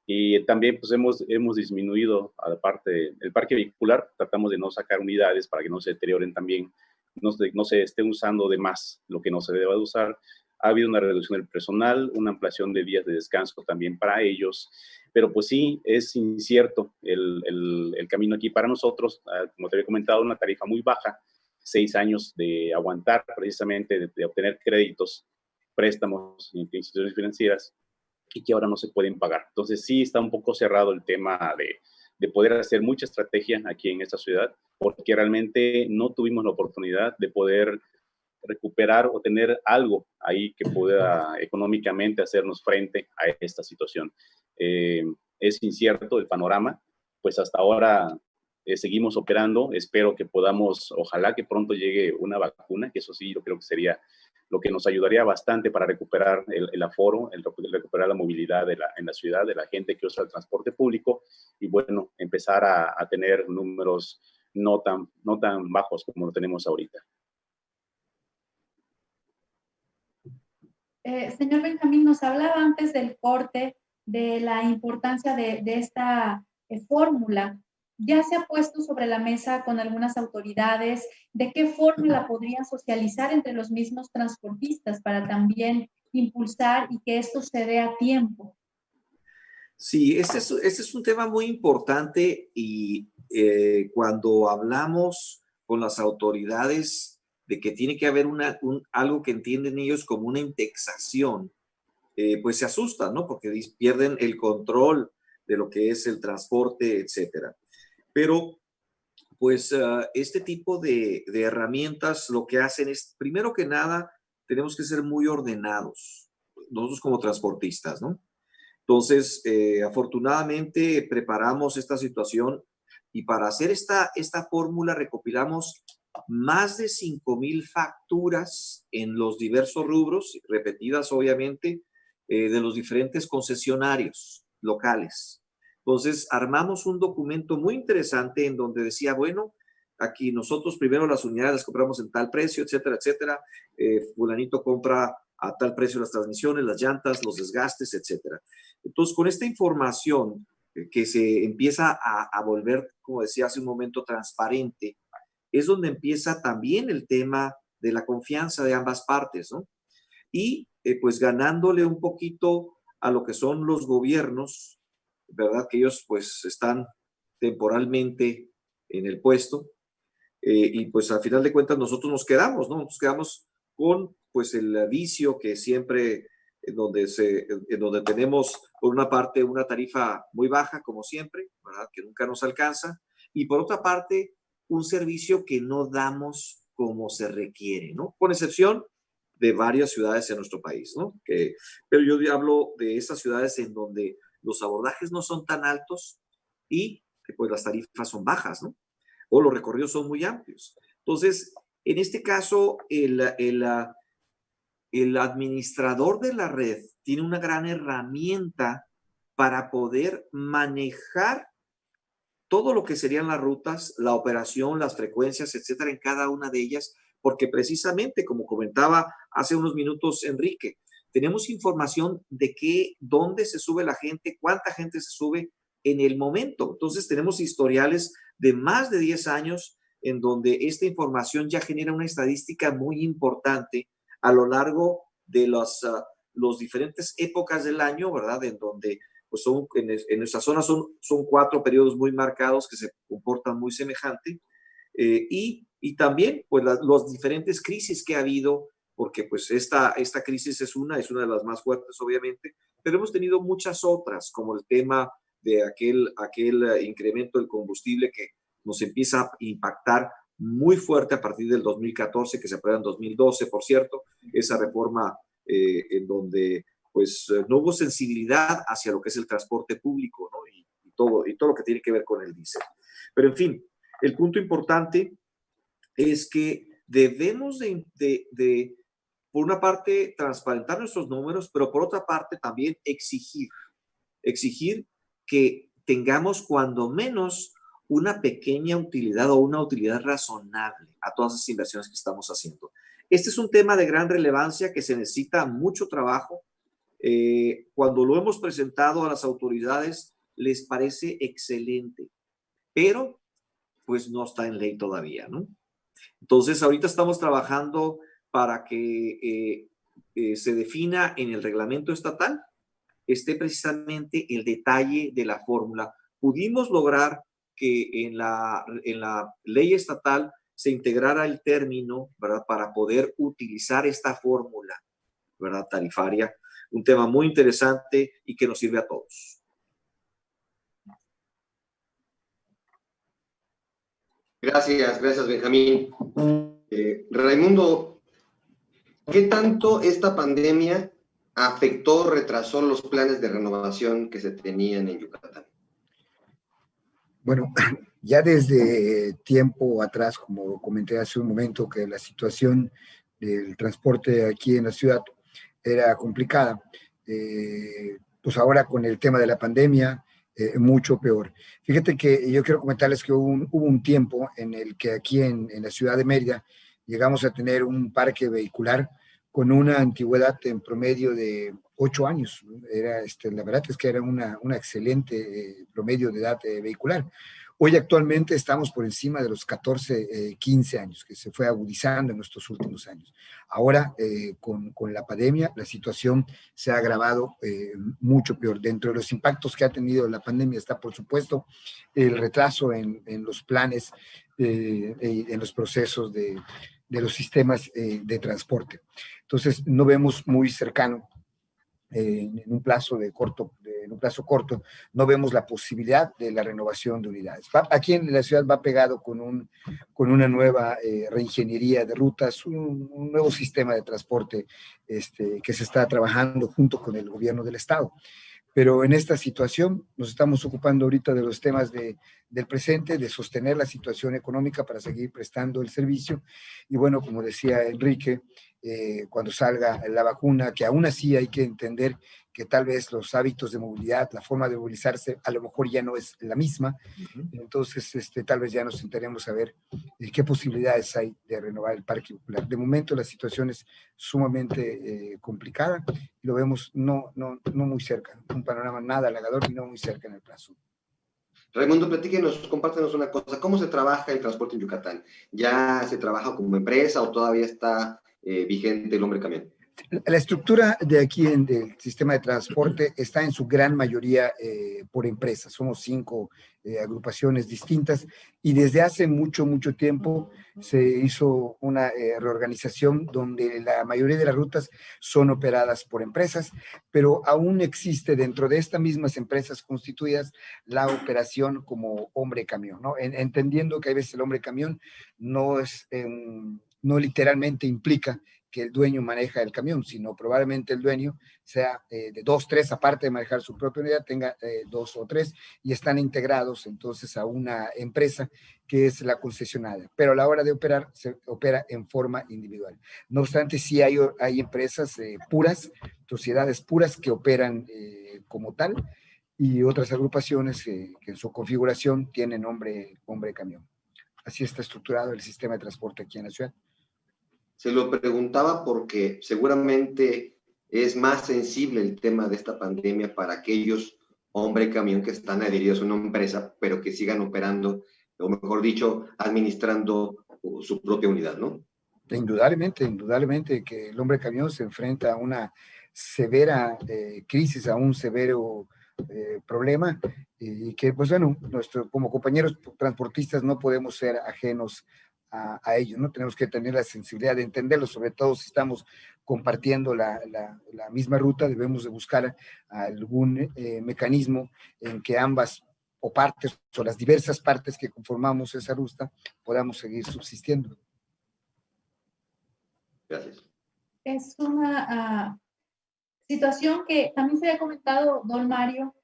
Y también pues hemos disminuido, aparte del parque vehicular, tratamos de no sacar unidades para que no se deterioren también, no se esté usando de más lo que no se deba de usar. Ha habido una reducción del personal, una ampliación de días de descanso también para ellos, pero pues sí, es incierto el camino aquí para nosotros. Como te había comentado, una tarifa muy baja, 6 años de aguantar precisamente, de obtener créditos, préstamos en instituciones financieras, y que ahora no se pueden pagar. Entonces sí está un poco cerrado el tema de poder hacer mucha estrategia aquí en esta ciudad, porque realmente no tuvimos la oportunidad de poder recuperar o tener algo ahí que pueda económicamente hacernos frente a esta situación. Es incierto el panorama, pues hasta ahora seguimos operando. Espero que podamos, ojalá que pronto llegue una vacuna, que eso sí, yo creo que sería lo que nos ayudaría bastante para recuperar el aforo, recuperar la movilidad en la ciudad, de la gente que usa el transporte público, y bueno, empezar a tener números no tan bajos como lo tenemos ahorita. Señor Benjamín, nos hablaba antes del corte de la importancia de esta fórmula. Ya se ha puesto sobre la mesa con algunas autoridades de qué forma la podrían socializar entre los mismos transportistas para también impulsar y que esto se dé a tiempo. Sí, este es un tema muy importante y cuando hablamos con las autoridades de que tiene que haber algo que entienden ellos como una indexación, pues se asustan, ¿no? Porque pierden el control de lo que es el transporte, etcétera. Pero, pues, este tipo de herramientas lo que hacen es, primero que nada, tenemos que ser muy ordenados, nosotros como transportistas, ¿no? Entonces, afortunadamente, preparamos esta situación y para hacer esta fórmula recopilamos más de 5,000 facturas en los diversos rubros, repetidas obviamente, de los diferentes concesionarios locales. Entonces, armamos un documento muy interesante en donde decía, bueno, aquí nosotros primero las unidades las compramos en tal precio, etcétera, etcétera. Fulanito compra a tal precio las transmisiones, las llantas, los desgastes, etcétera. Entonces, con esta información que se empieza a volver, como decía hace un momento, transparente, es donde empieza también el tema de la confianza de ambas partes, ¿no? Y pues ganándole un poquito a lo que son los gobiernos, ¿verdad? Que ellos pues están temporalmente en el puesto y pues al final de cuentas nosotros nos quedamos, ¿no? Nos quedamos con pues el vicio que siempre, en donde tenemos por una parte una tarifa muy baja como siempre, ¿verdad? Que nunca nos alcanza, y por otra parte un servicio que no damos como se requiere, ¿no? Con excepción de varias ciudades en nuestro país, ¿no? Pero yo hablo de estas ciudades en donde los abordajes no son tan altos y que pues las tarifas son bajas, ¿no? O los recorridos son muy amplios. Entonces, en este caso, el administrador de la red tiene una gran herramienta para poder manejar todo lo que serían las rutas, la operación, las frecuencias, etcétera, en cada una de ellas, porque precisamente, como comentaba hace unos minutos Enrique, tenemos información de dónde se sube la gente, cuánta gente se sube en el momento. Entonces, tenemos historiales de más de 10 años en donde esta información ya genera una estadística muy importante a lo largo de las diferentes épocas del año, ¿verdad? En donde pues en nuestra zona son 4 periodos muy marcados que se comportan muy semejante, y también pues las diferentes crisis que ha habido, porque pues esta crisis es una de las más fuertes obviamente, pero hemos tenido muchas otras, como el tema de aquel incremento del combustible que nos empieza a impactar muy fuerte a partir del 2014, que se aprueba en 2012, por cierto, esa reforma en donde pues no hubo sensibilidad hacia lo que es el transporte público, ¿no? Y todo lo que tiene que ver con el diésel. Pero en fin, el punto importante es que debemos por una parte, transparentar nuestros números, pero por otra parte también exigir que tengamos cuando menos una pequeña utilidad o una utilidad razonable a todas esas inversiones que estamos haciendo. Este es un tema de gran relevancia que se necesita mucho trabajo. Cuando lo hemos presentado a las autoridades, les parece excelente, pero pues no está en ley todavía, ¿no? Entonces, ahorita estamos trabajando para que se defina en el reglamento estatal, esté precisamente el detalle de la fórmula. Pudimos lograr que en la ley estatal se integrara el término, ¿verdad?, para poder utilizar esta fórmula, ¿verdad?, tarifaria. Un tema muy interesante y que nos sirve a todos. Gracias Benjamín. Raimundo, ¿Qué tanto esta pandemia afectó o retrasó los planes de renovación que se tenían en Yucatán? Bueno, ya desde tiempo atrás, como comenté hace un momento, que la situación del transporte aquí en la ciudad era complicada, pues ahora con el tema de la pandemia, mucho peor. Fíjate que yo quiero comentarles que hubo un tiempo en el que aquí en la ciudad de Mérida llegamos a tener un parque vehicular con una antigüedad en promedio de 8 años. Era, la verdad es que era una excelente promedio de edad vehicular. Hoy actualmente estamos por encima de los 14, 15 años, que se fue agudizando en estos últimos años. Ahora, con la pandemia, la situación se ha agravado mucho peor. Dentro de los impactos que ha tenido la pandemia está, por supuesto, el retraso en los planes, en los procesos de los sistemas de transporte. Entonces, no vemos muy cercano, en un plazo corto, no vemos la posibilidad de la renovación de unidades. Aquí en la ciudad va pegado con una nueva reingeniería de rutas, un nuevo sistema de transporte que se está trabajando junto con el gobierno del estado. Pero en esta situación nos estamos ocupando ahorita de los temas del presente, de sostener la situación económica para seguir prestando el servicio. Y bueno, como decía Enrique, cuando salga la vacuna, que aún así hay que entender que tal vez los hábitos de movilidad, la forma de movilizarse, a lo mejor ya no es la misma. Entonces, tal vez ya nos sentaremos a ver qué posibilidades hay de renovar el parque vehicular. De momento la situación es sumamente complicada y lo vemos no muy cerca, un panorama nada halagador y no muy cerca en el plazo. Raimundo, platíquenos, compártenos una cosa. ¿Cómo se trabaja el transporte en Yucatán? ¿Ya se trabaja como empresa o todavía está vigente el hombre camión? La estructura de aquí del sistema de transporte está en su gran mayoría por empresas. Somos 5 agrupaciones distintas y desde hace mucho tiempo se hizo una reorganización donde la mayoría de las rutas son operadas por empresas, pero aún existe dentro de estas mismas empresas constituidas la operación como hombre camión, ¿no? Entendiendo que a veces el hombre camión no literalmente implica que el dueño maneja el camión, sino probablemente el dueño sea de 2, 3, aparte de manejar su propia unidad, tenga 2 o 3 y están integrados entonces a una empresa que es la concesionaria. Pero a la hora de operar, se opera en forma individual. No obstante, sí hay empresas puras, sociedades puras que operan como tal y otras agrupaciones que en su configuración tienen hombre camión. Así está estructurado el sistema de transporte aquí en la ciudad. Se lo preguntaba porque seguramente es más sensible el tema de esta pandemia para aquellos hombre camión que están adheridos a una empresa, pero que sigan operando, o mejor dicho, administrando su propia unidad, ¿no? Indudablemente que el hombre camión se enfrenta a una severa crisis, a un severo problema, y que, pues bueno, como compañeros transportistas no podemos ser ajenos a ello, ¿no? Tenemos que tener la sensibilidad de entenderlo, sobre todo si estamos compartiendo la misma ruta, debemos de buscar algún mecanismo en que ambas o partes, o las diversas partes que conformamos esa ruta, podamos seguir subsistiendo. Gracias. Es una situación que también se había comentado, don Mario,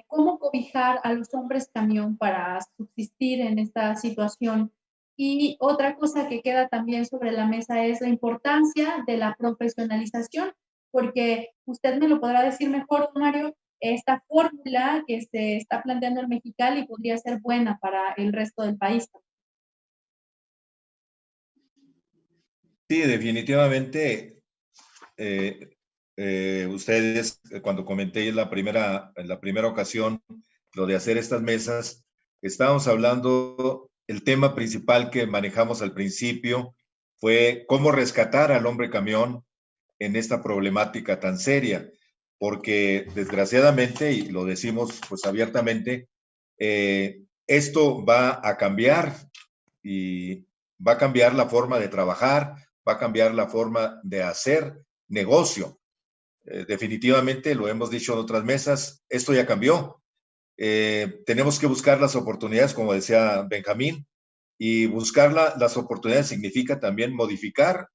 cómo cobijar a los hombres camión para subsistir en esta situación. Y otra cosa que queda también sobre la mesa es la importancia de la profesionalización, porque usted me lo podrá decir mejor, don Mario, esta fórmula que se está planteando en Mexicali podría ser buena para el resto del país. Sí, definitivamente. Ustedes, cuando comenté en la primera ocasión lo de hacer estas mesas, estábamos hablando, el tema principal que manejamos al principio fue cómo rescatar al hombre camión en esta problemática tan seria, porque desgraciadamente, y lo decimos pues abiertamente, esto va a cambiar y va a cambiar la forma de trabajar, va a cambiar la forma de hacer negocio. Definitivamente, lo hemos dicho en otras mesas, esto ya cambió. Tenemos que buscar las oportunidades, como decía Benjamín, y buscar las oportunidades significa también modificar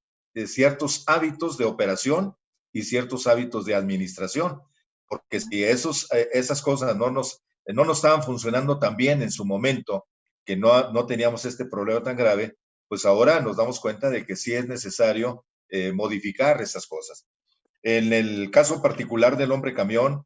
ciertos hábitos de operación y ciertos hábitos de administración, porque si esas cosas no nos estaban funcionando tan bien en su momento, que no teníamos este problema tan grave, pues ahora nos damos cuenta de que sí es necesario modificar esas cosas. En el caso particular del hombre camión,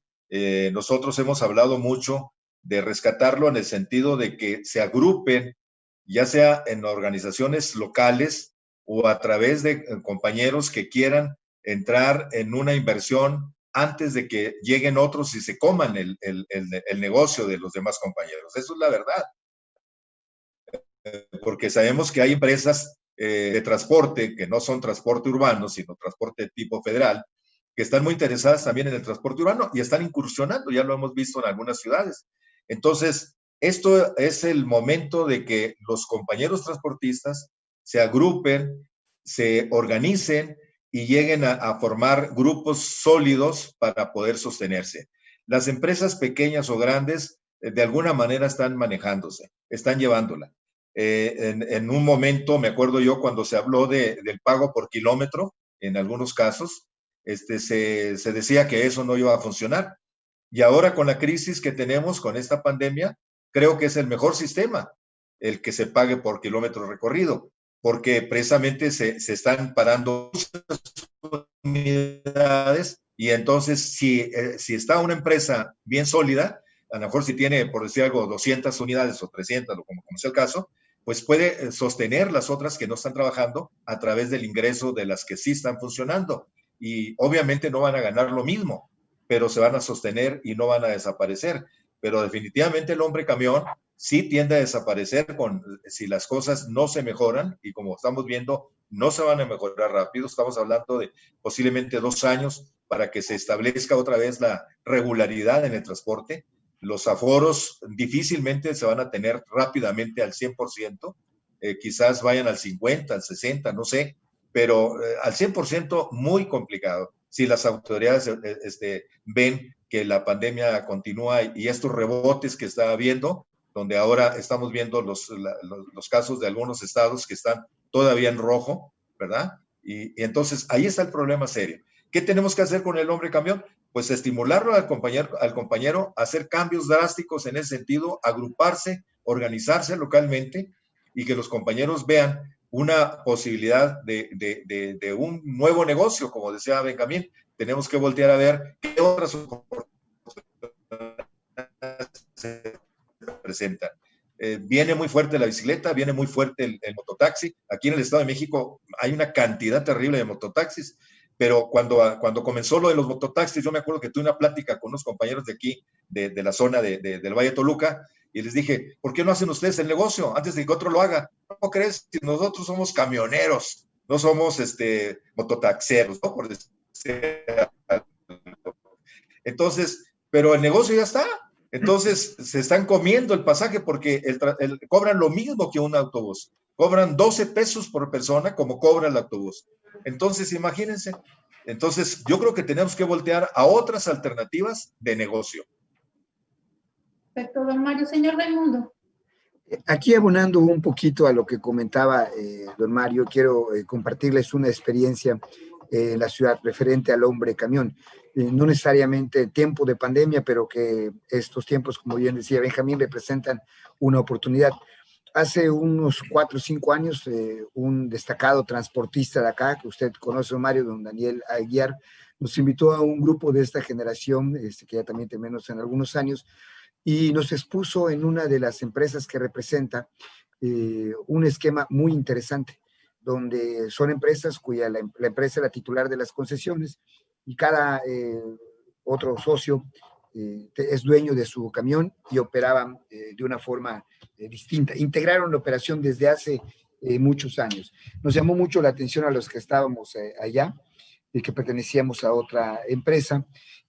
nosotros hemos hablado mucho de rescatarlo en el sentido de que se agrupen, ya sea en organizaciones locales o a través de compañeros que quieran entrar en una inversión antes de que lleguen otros y se coman el negocio de los demás compañeros. Eso es la verdad. Porque sabemos que hay empresas de transporte que no son transporte urbano, sino transporte tipo federal, que están muy interesadas también en el transporte urbano y están incursionando, ya lo hemos visto en algunas ciudades. Entonces, esto es el momento de que los compañeros transportistas se agrupen, se organicen y lleguen a formar grupos sólidos para poder sostenerse. Las empresas pequeñas o grandes, de alguna manera están manejándose, están llevándola. En un momento, me acuerdo yo, cuando se habló del pago por kilómetro, en algunos casos, se decía que eso no iba a funcionar. Y ahora con la crisis que tenemos, con esta pandemia, creo que es el mejor sistema, el que se pague por kilómetro recorrido, porque precisamente se están parando unidades y entonces si está una empresa bien sólida, a lo mejor si tiene, por decir algo, 200 unidades o 300, o como sea el caso, pues puede sostener las otras que no están trabajando a través del ingreso de las que sí están funcionando. Y obviamente no van a ganar lo mismo, pero se van a sostener y no van a desaparecer. Pero definitivamente el hombre camión sí tiende a desaparecer si las cosas no se mejoran, y como estamos viendo, no se van a mejorar rápido. Estamos hablando de posiblemente 2 años para que se establezca otra vez la regularidad en el transporte. Los aforos difícilmente se van a tener rápidamente al 100%, quizás vayan al 50, al 60, no sé, pero al 100% muy complicado. Si las autoridades ven que la pandemia continúa y estos rebotes que está habiendo, donde ahora estamos viendo los casos de algunos estados que están todavía en rojo, ¿verdad? Y entonces ahí está el problema serio. ¿Qué tenemos que hacer con el hombre camión? Pues estimularlo al compañero a hacer cambios drásticos en ese sentido, agruparse, organizarse localmente y que los compañeros vean una posibilidad de un nuevo negocio, como decía Benjamín. Tenemos que voltear a ver qué otras oportunidades se presentan. Viene muy fuerte la bicicleta, viene muy fuerte el mototaxi. Aquí en el Estado de México hay una cantidad terrible de mototaxis, pero cuando comenzó lo de los mototaxis, yo me acuerdo que tuve una plática con unos compañeros de aquí, de la zona del Valle de Toluca, y les dije, ¿por qué no hacen ustedes el negocio antes de que otro lo haga? ¿No crees? Si nosotros somos camioneros, no somos mototaxeros, ¿no? Por decir. Entonces, pero el negocio ya está. Entonces, se están comiendo el pasaje porque cobran lo mismo que un autobús. Cobran 12 pesos por persona como cobra el autobús. Entonces, imagínense. Entonces, yo creo que tenemos que voltear a otras alternativas de negocio. Perfecto, don Mario. Señor Raimundo. Aquí abonando un poquito a lo que comentaba don Mario, quiero compartirles una experiencia en la ciudad referente al hombre camión. No necesariamente tiempo de pandemia, pero que estos tiempos, como bien decía Benjamín, representan una oportunidad. Hace unos 4 o 5 años, un destacado transportista de acá, que usted conoce, don Mario, don Daniel Aguiar, nos invitó a un grupo de esta generación, que ya también tenemos en algunos años, y nos expuso en una de las empresas que representa un esquema muy interesante, donde son empresas cuya la empresa es la titular de las concesiones y cada otro socio es dueño de su camión y operaban de una forma distinta. Integraron la operación desde hace muchos años. Nos llamó mucho la atención a los que estábamos allá, que pertenecíamos a otra empresa,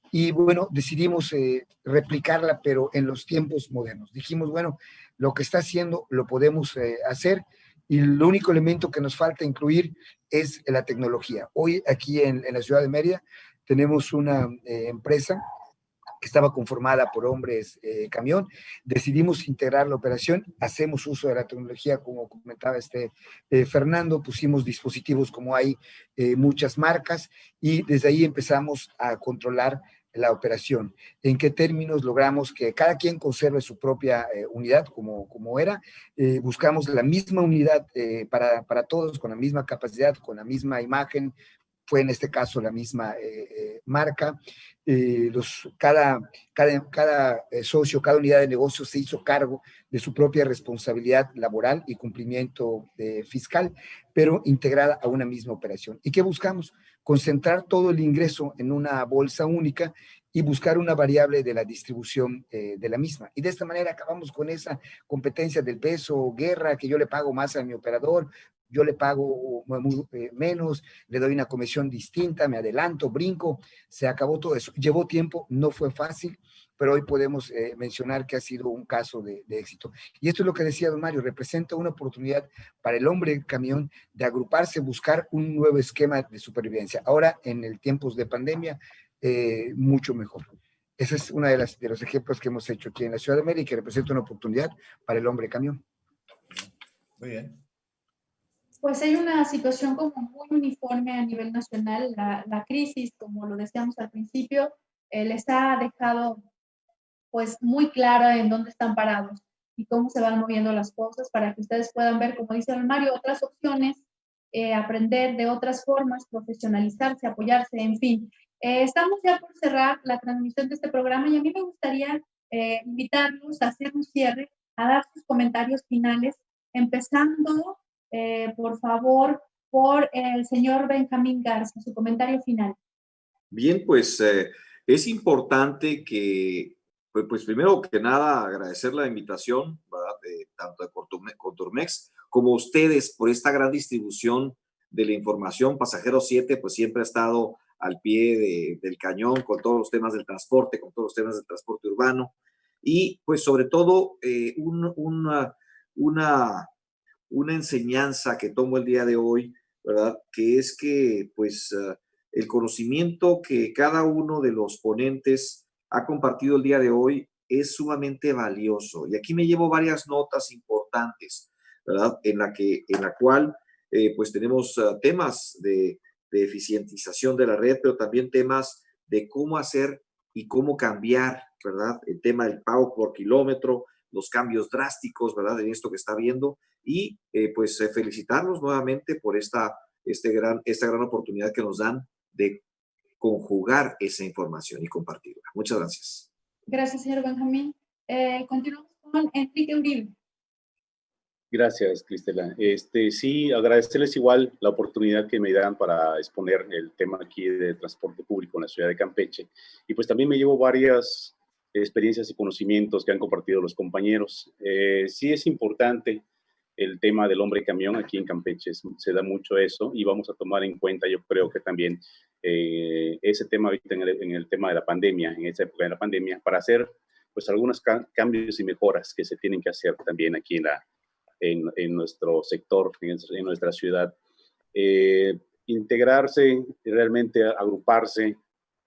y bueno, decidimos replicarla, pero en los tiempos modernos. Dijimos, bueno, lo que está haciendo lo podemos hacer, y el único elemento que nos falta incluir es la tecnología. Hoy aquí en la ciudad de Mérida tenemos una empresa que estaba conformada por hombres camión, decidimos integrar la operación, hacemos uso de la tecnología, como comentaba Fernando, pusimos dispositivos como hay muchas marcas, y desde ahí empezamos a controlar la operación. ¿En qué términos logramos que cada quien conserve su propia unidad como era? Buscamos la misma unidad para todos, con la misma capacidad, con la misma imagen, fue en este caso la misma marca. Cada socio, cada unidad de negocio se hizo cargo de su propia responsabilidad laboral y cumplimiento fiscal, pero integrada a una misma operación. ¿Y qué buscamos? Concentrar todo el ingreso en una bolsa única y buscar una variable de la distribución de la misma. Y de esta manera acabamos con esa competencia del peso, guerra, que yo le pago más a mi operador, yo le pago menos, le doy una comisión distinta, me adelanto, brinco, se acabó todo eso. Llevó tiempo, no fue fácil, pero hoy podemos mencionar que ha sido un caso de éxito. Y esto es lo que decía don Mario, representa una oportunidad para el hombre camión de agruparse, buscar un nuevo esquema de supervivencia. Ahora, en el tiempos de pandemia, mucho mejor. Ese es uno de los ejemplos que hemos hecho aquí en la Ciudad de América, que representa una oportunidad para el hombre camión. Muy bien. Pues hay una situación como muy uniforme a nivel nacional. La crisis, como lo decíamos al principio, les ha dejado pues muy claro en dónde están parados y cómo se van moviendo las cosas para que ustedes puedan ver, como dice don Mario, otras opciones, aprender de otras formas, profesionalizarse, apoyarse, en fin. Estamos ya por cerrar la transmisión de este programa y a mí me gustaría invitarlos a hacer un cierre, a dar sus comentarios finales, empezando, por favor, por el señor Benjamín Garza, su comentario final. Bien, pues es importante que, pues primero que nada, agradecer la invitación, ¿verdad? Tanto de Conturmex como ustedes por esta gran distribución de la información. Pasajero 7, pues siempre ha estado al pie del cañón con todos los temas del transporte, con todos los temas del transporte urbano. Y pues sobre todo una enseñanza que tomo el día de hoy, ¿verdad? Que es que pues el conocimiento que cada uno de los ponentes ha compartido el día de hoy es sumamente valioso. Y aquí me llevo varias notas importantes, ¿verdad? En la cual pues tenemos temas de eficientización de la red, pero también temas de cómo hacer y cómo cambiar, ¿verdad? El tema del pago por kilómetro, los cambios drásticos, ¿verdad? En esto que está viendo. Y pues felicitarlos nuevamente por esta gran oportunidad que nos dan de conjugar esa información y compartirla. Muchas gracias. Gracias, señor Benjamín. Continuamos con Enrique Uribe. Gracias, Cristela. Sí, agradecerles igual la oportunidad que me dan para exponer el tema aquí de transporte público en la ciudad de Campeche. Y pues también me llevo varias experiencias y conocimientos que han compartido los compañeros. Sí es importante el tema del hombre camión aquí en Campeche, se da mucho eso y vamos a tomar en cuenta, yo creo que también ese tema ahorita en el tema de la pandemia, en esta época de la pandemia, para hacer pues algunos cambios y mejoras que se tienen que hacer también aquí en nuestro sector, en nuestra ciudad. Integrarse, realmente agruparse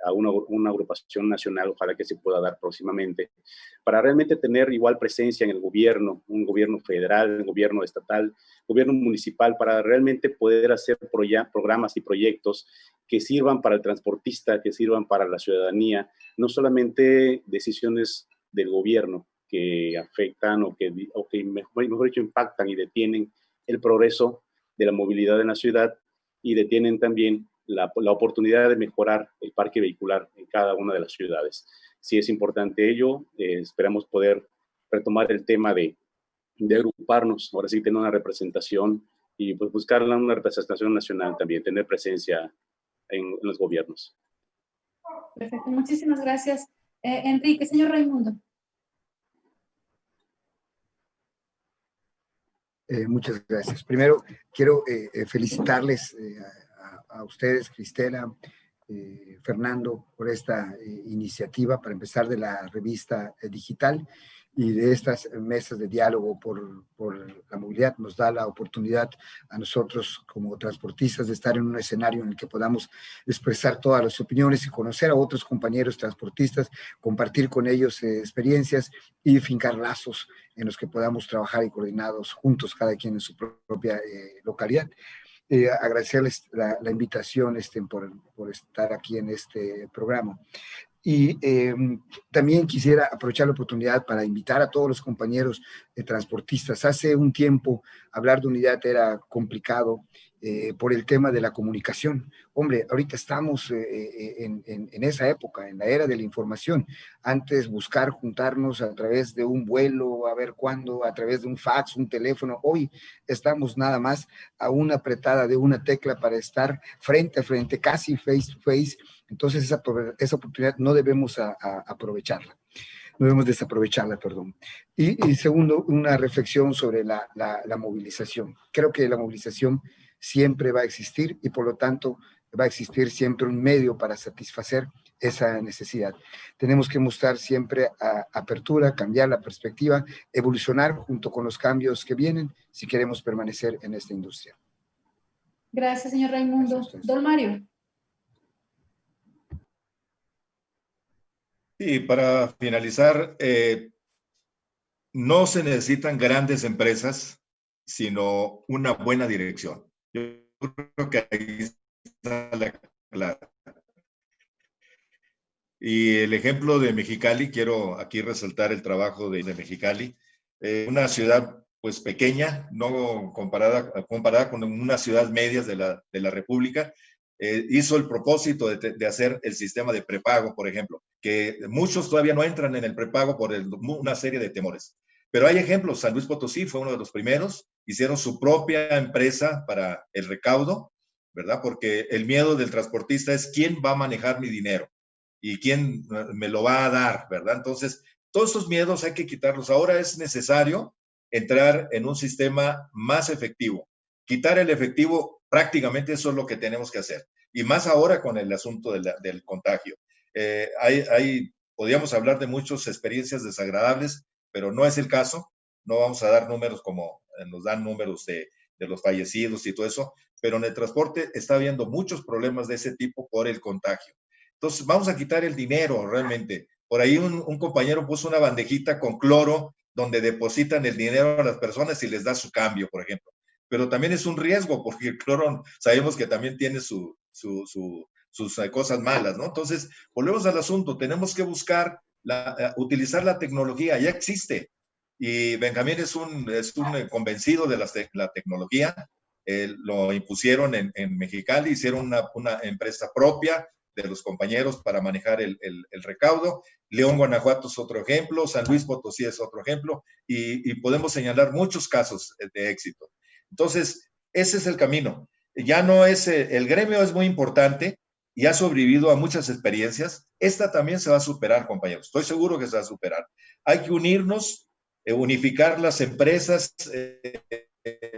a una agrupación nacional, ojalá que se pueda dar próximamente, para realmente tener igual presencia en el gobierno, un gobierno federal, un gobierno estatal, gobierno municipal, para realmente poder hacer programas y proyectos que sirvan para el transportista, que sirvan para la ciudadanía, no solamente decisiones del gobierno que afectan o que mejor dicho, impactan y detienen el progreso de la movilidad en la ciudad y detienen también la oportunidad de mejorar el parque vehicular en cada una de las ciudades. Sí es importante ello, esperamos poder retomar el tema de agruparnos, ahora sí tener una representación y pues buscar una representación nacional también, tener presencia en los gobiernos. Perfecto, muchísimas gracias. Enrique, señor Raimundo. Muchas gracias. Primero, quiero felicitarles a ustedes, Cristela, Fernando, por esta iniciativa para empezar de la revista digital. y de estas mesas de diálogo por la movilidad nos da la oportunidad a nosotros como transportistas de estar en un escenario en el que podamos expresar todas las opiniones y conocer a otros compañeros transportistas, compartir con ellos experiencias y fincar lazos en los que podamos trabajar y coordinados juntos, cada quien en su propia localidad. Agradecerles la invitación por estar aquí en este programa. Y también quisiera aprovechar la oportunidad para invitar a todos los compañeros transportistas. Hace un tiempo hablar de unidad era complicado por el tema de la comunicación. Hombre, ahorita estamos en esa época, en la era de la información. Antes buscar juntarnos a través de un vuelo, a ver cuándo, a través de un fax, un teléfono. Hoy estamos nada más a una apretada de una tecla para estar frente a frente, casi face to face. Entonces esa oportunidad no debemos aprovecharla. No debemos desaprovecharla, perdón. Y segundo, una reflexión sobre la movilización. Creo que la movilización siempre va a existir y por lo tanto va a existir siempre un medio para satisfacer esa necesidad. Tenemos que mostrar siempre apertura, cambiar la perspectiva, evolucionar junto con los cambios que vienen si queremos permanecer en esta industria. Gracias, señor Raimundo. Don Mario. Y para finalizar, no se necesitan grandes empresas, sino una buena dirección. Yo creo que ahí está la clave. Y el ejemplo de Mexicali, quiero aquí resaltar el trabajo de Mexicali, una ciudad pues pequeña, no comparada con una ciudad media de la República, hizo el propósito de hacer el sistema de prepago, por ejemplo, que muchos todavía no entran en el prepago por una serie de temores. Pero hay ejemplos, San Luis Potosí fue uno de los primeros, hicieron su propia empresa para el recaudo, ¿verdad? Porque el miedo del transportista es quién va a manejar mi dinero y quién me lo va a dar, ¿verdad? Entonces, todos esos miedos hay que quitarlos. Ahora es necesario entrar en un sistema más efectivo. Quitar el efectivo, prácticamente eso es lo que tenemos que hacer. Y más ahora con el asunto del contagio. Podríamos hablar de muchas experiencias desagradables, pero no es el caso. No vamos a dar números como nos dan números de los fallecidos y todo eso, pero en el transporte está habiendo muchos problemas de ese tipo por el contagio. Entonces, vamos a quitar el dinero realmente. Por ahí un compañero puso una bandejita con cloro donde depositan el dinero a las personas y les da su cambio, por ejemplo. Pero también es un riesgo porque el cloro sabemos que también tiene sus cosas malas, ¿no? Entonces, volvemos al asunto. Tenemos que buscar utilizar la tecnología. Ya existe. Y Benjamín es un convencido de la tecnología. Lo impusieron en Mexicali, hicieron una empresa propia de los compañeros para manejar el recaudo. León, Guanajuato es otro ejemplo, San Luis Potosí es otro ejemplo, y podemos señalar muchos casos de éxito. Entonces, ese es el camino. Ya no es, el gremio es muy importante y ha sobrevivido a muchas experiencias. Esta también se va a superar, compañeros. Estoy seguro que se va a superar. Hay que unirnos, unificar las empresas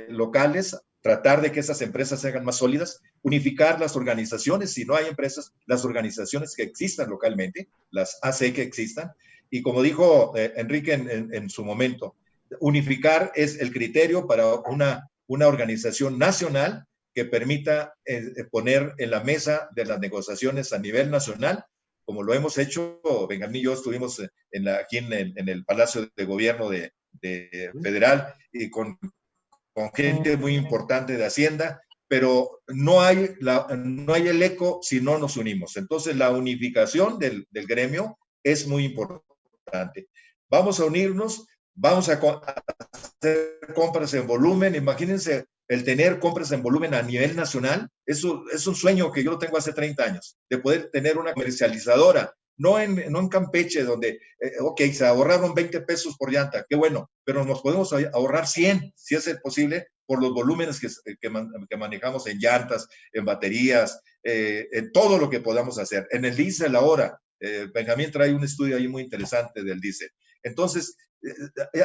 locales, tratar de que esas empresas se hagan más sólidas, unificar las organizaciones, si no hay empresas, las organizaciones que existan localmente, las AC que existan, y como dijo Enrique en su momento, unificar es el criterio para una organización nacional que permita poner en la mesa de las negociaciones a nivel nacional, como lo hemos hecho. Benjamín y yo estuvimos aquí en el Palacio de Gobierno de Federal y con gente muy importante de Hacienda, pero no hay el eco si no nos unimos. Entonces, la unificación del gremio es muy importante. Vamos a unirnos, vamos a hacer compras en volumen. Imagínense el tener compras en volumen a nivel nacional. Eso es un sueño que yo lo tengo hace 30 años, de poder tener una comercializadora. No en Campeche, donde, se ahorraron 20 pesos por llanta, qué bueno, pero nos podemos ahorrar 100, si es posible, por los volúmenes que manejamos en llantas, en baterías, en todo lo que podamos hacer. En el diésel ahora, Benjamín trae un estudio ahí muy interesante del diésel. Entonces,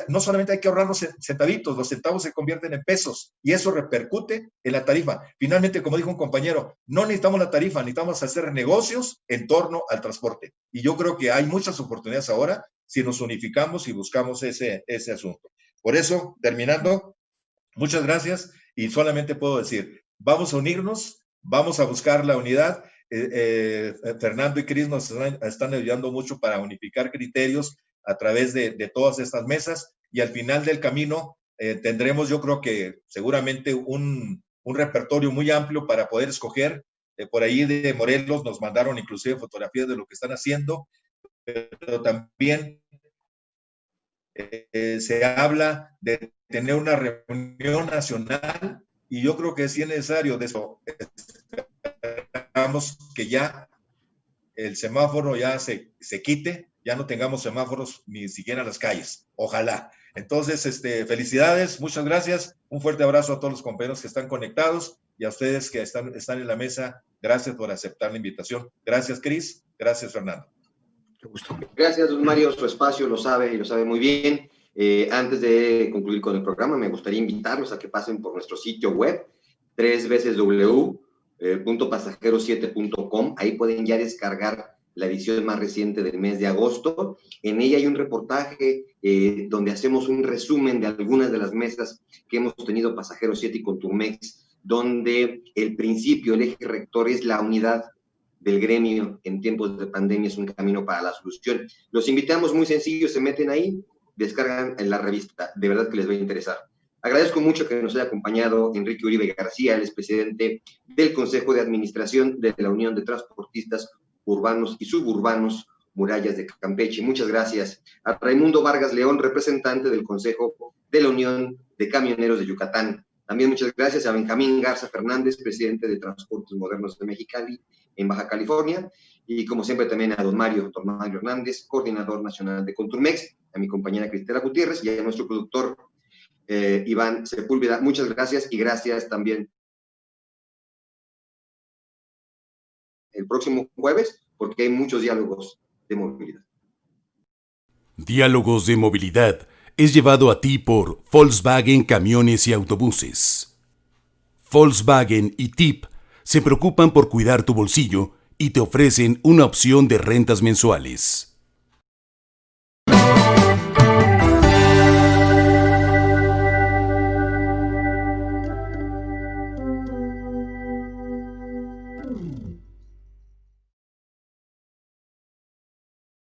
no solamente hay que ahorrar los centavitos, los centavos se convierten en pesos y eso repercute en la tarifa. Finalmente, como dijo un compañero, no necesitamos la tarifa, necesitamos hacer negocios en torno al transporte. Y yo creo que hay muchas oportunidades ahora si nos unificamos y buscamos ese asunto. Por eso, terminando, muchas gracias y solamente puedo decir, vamos a unirnos, vamos a buscar la unidad. Fernando y Cris nos están ayudando mucho para unificar criterios a través de todas estas mesas y al final del camino tendremos, yo creo que seguramente un repertorio muy amplio para poder escoger. Por ahí de Morelos nos mandaron inclusive fotografías de lo que están haciendo, pero también se habla de tener una reunión nacional y yo creo que sí es necesario de eso. Esperamos que ya el semáforo ya se quite, ya no tengamos semáforos ni siquiera en las calles. Ojalá. Entonces, felicidades, muchas gracias. Un fuerte abrazo a todos los compañeros que están conectados y a ustedes que están en la mesa. Gracias por aceptar la invitación. Gracias, Cris. Gracias, Fernando. Gracias, don Mario. Su espacio lo sabe y lo sabe muy bien. Antes de concluir con el programa, me gustaría invitarlos a que pasen por nuestro sitio web, www.pasajero7.com. Ahí pueden ya descargar la edición más reciente del mes de agosto. En ella hay un reportaje donde hacemos un resumen de algunas de las mesas que hemos tenido Pasajero 7 y Conturmex, donde el principio, el eje rector es la unidad del gremio en tiempos de pandemia, es un camino para la solución. Los invitamos, muy sencillo, se meten ahí, descargan en la revista, de verdad que les va a interesar. Agradezco mucho que nos haya acompañado Enrique Uribe García, el expresidente del Consejo de Administración de la Unión de Transportistas Urbanos y Suburbanos Murallas de Campeche. Muchas gracias. A Raimundo Vargas León, representante del Consejo de la Unión de Camioneros de Yucatán. También muchas gracias a Benjamín Garza Fernández, presidente de Transportes Modernos de Mexicali, en Baja California. Y como siempre también a don Mario Hernández, coordinador nacional de Conturmex, a mi compañera Cristela Gutiérrez y a nuestro productor Iván Sepúlveda. Muchas gracias y gracias también el próximo jueves, porque hay muchos diálogos de movilidad. Diálogos de movilidad es llevado a ti por Volkswagen Camiones y Autobuses. Volkswagen y TIP se preocupan por cuidar tu bolsillo y te ofrecen una opción de rentas mensuales.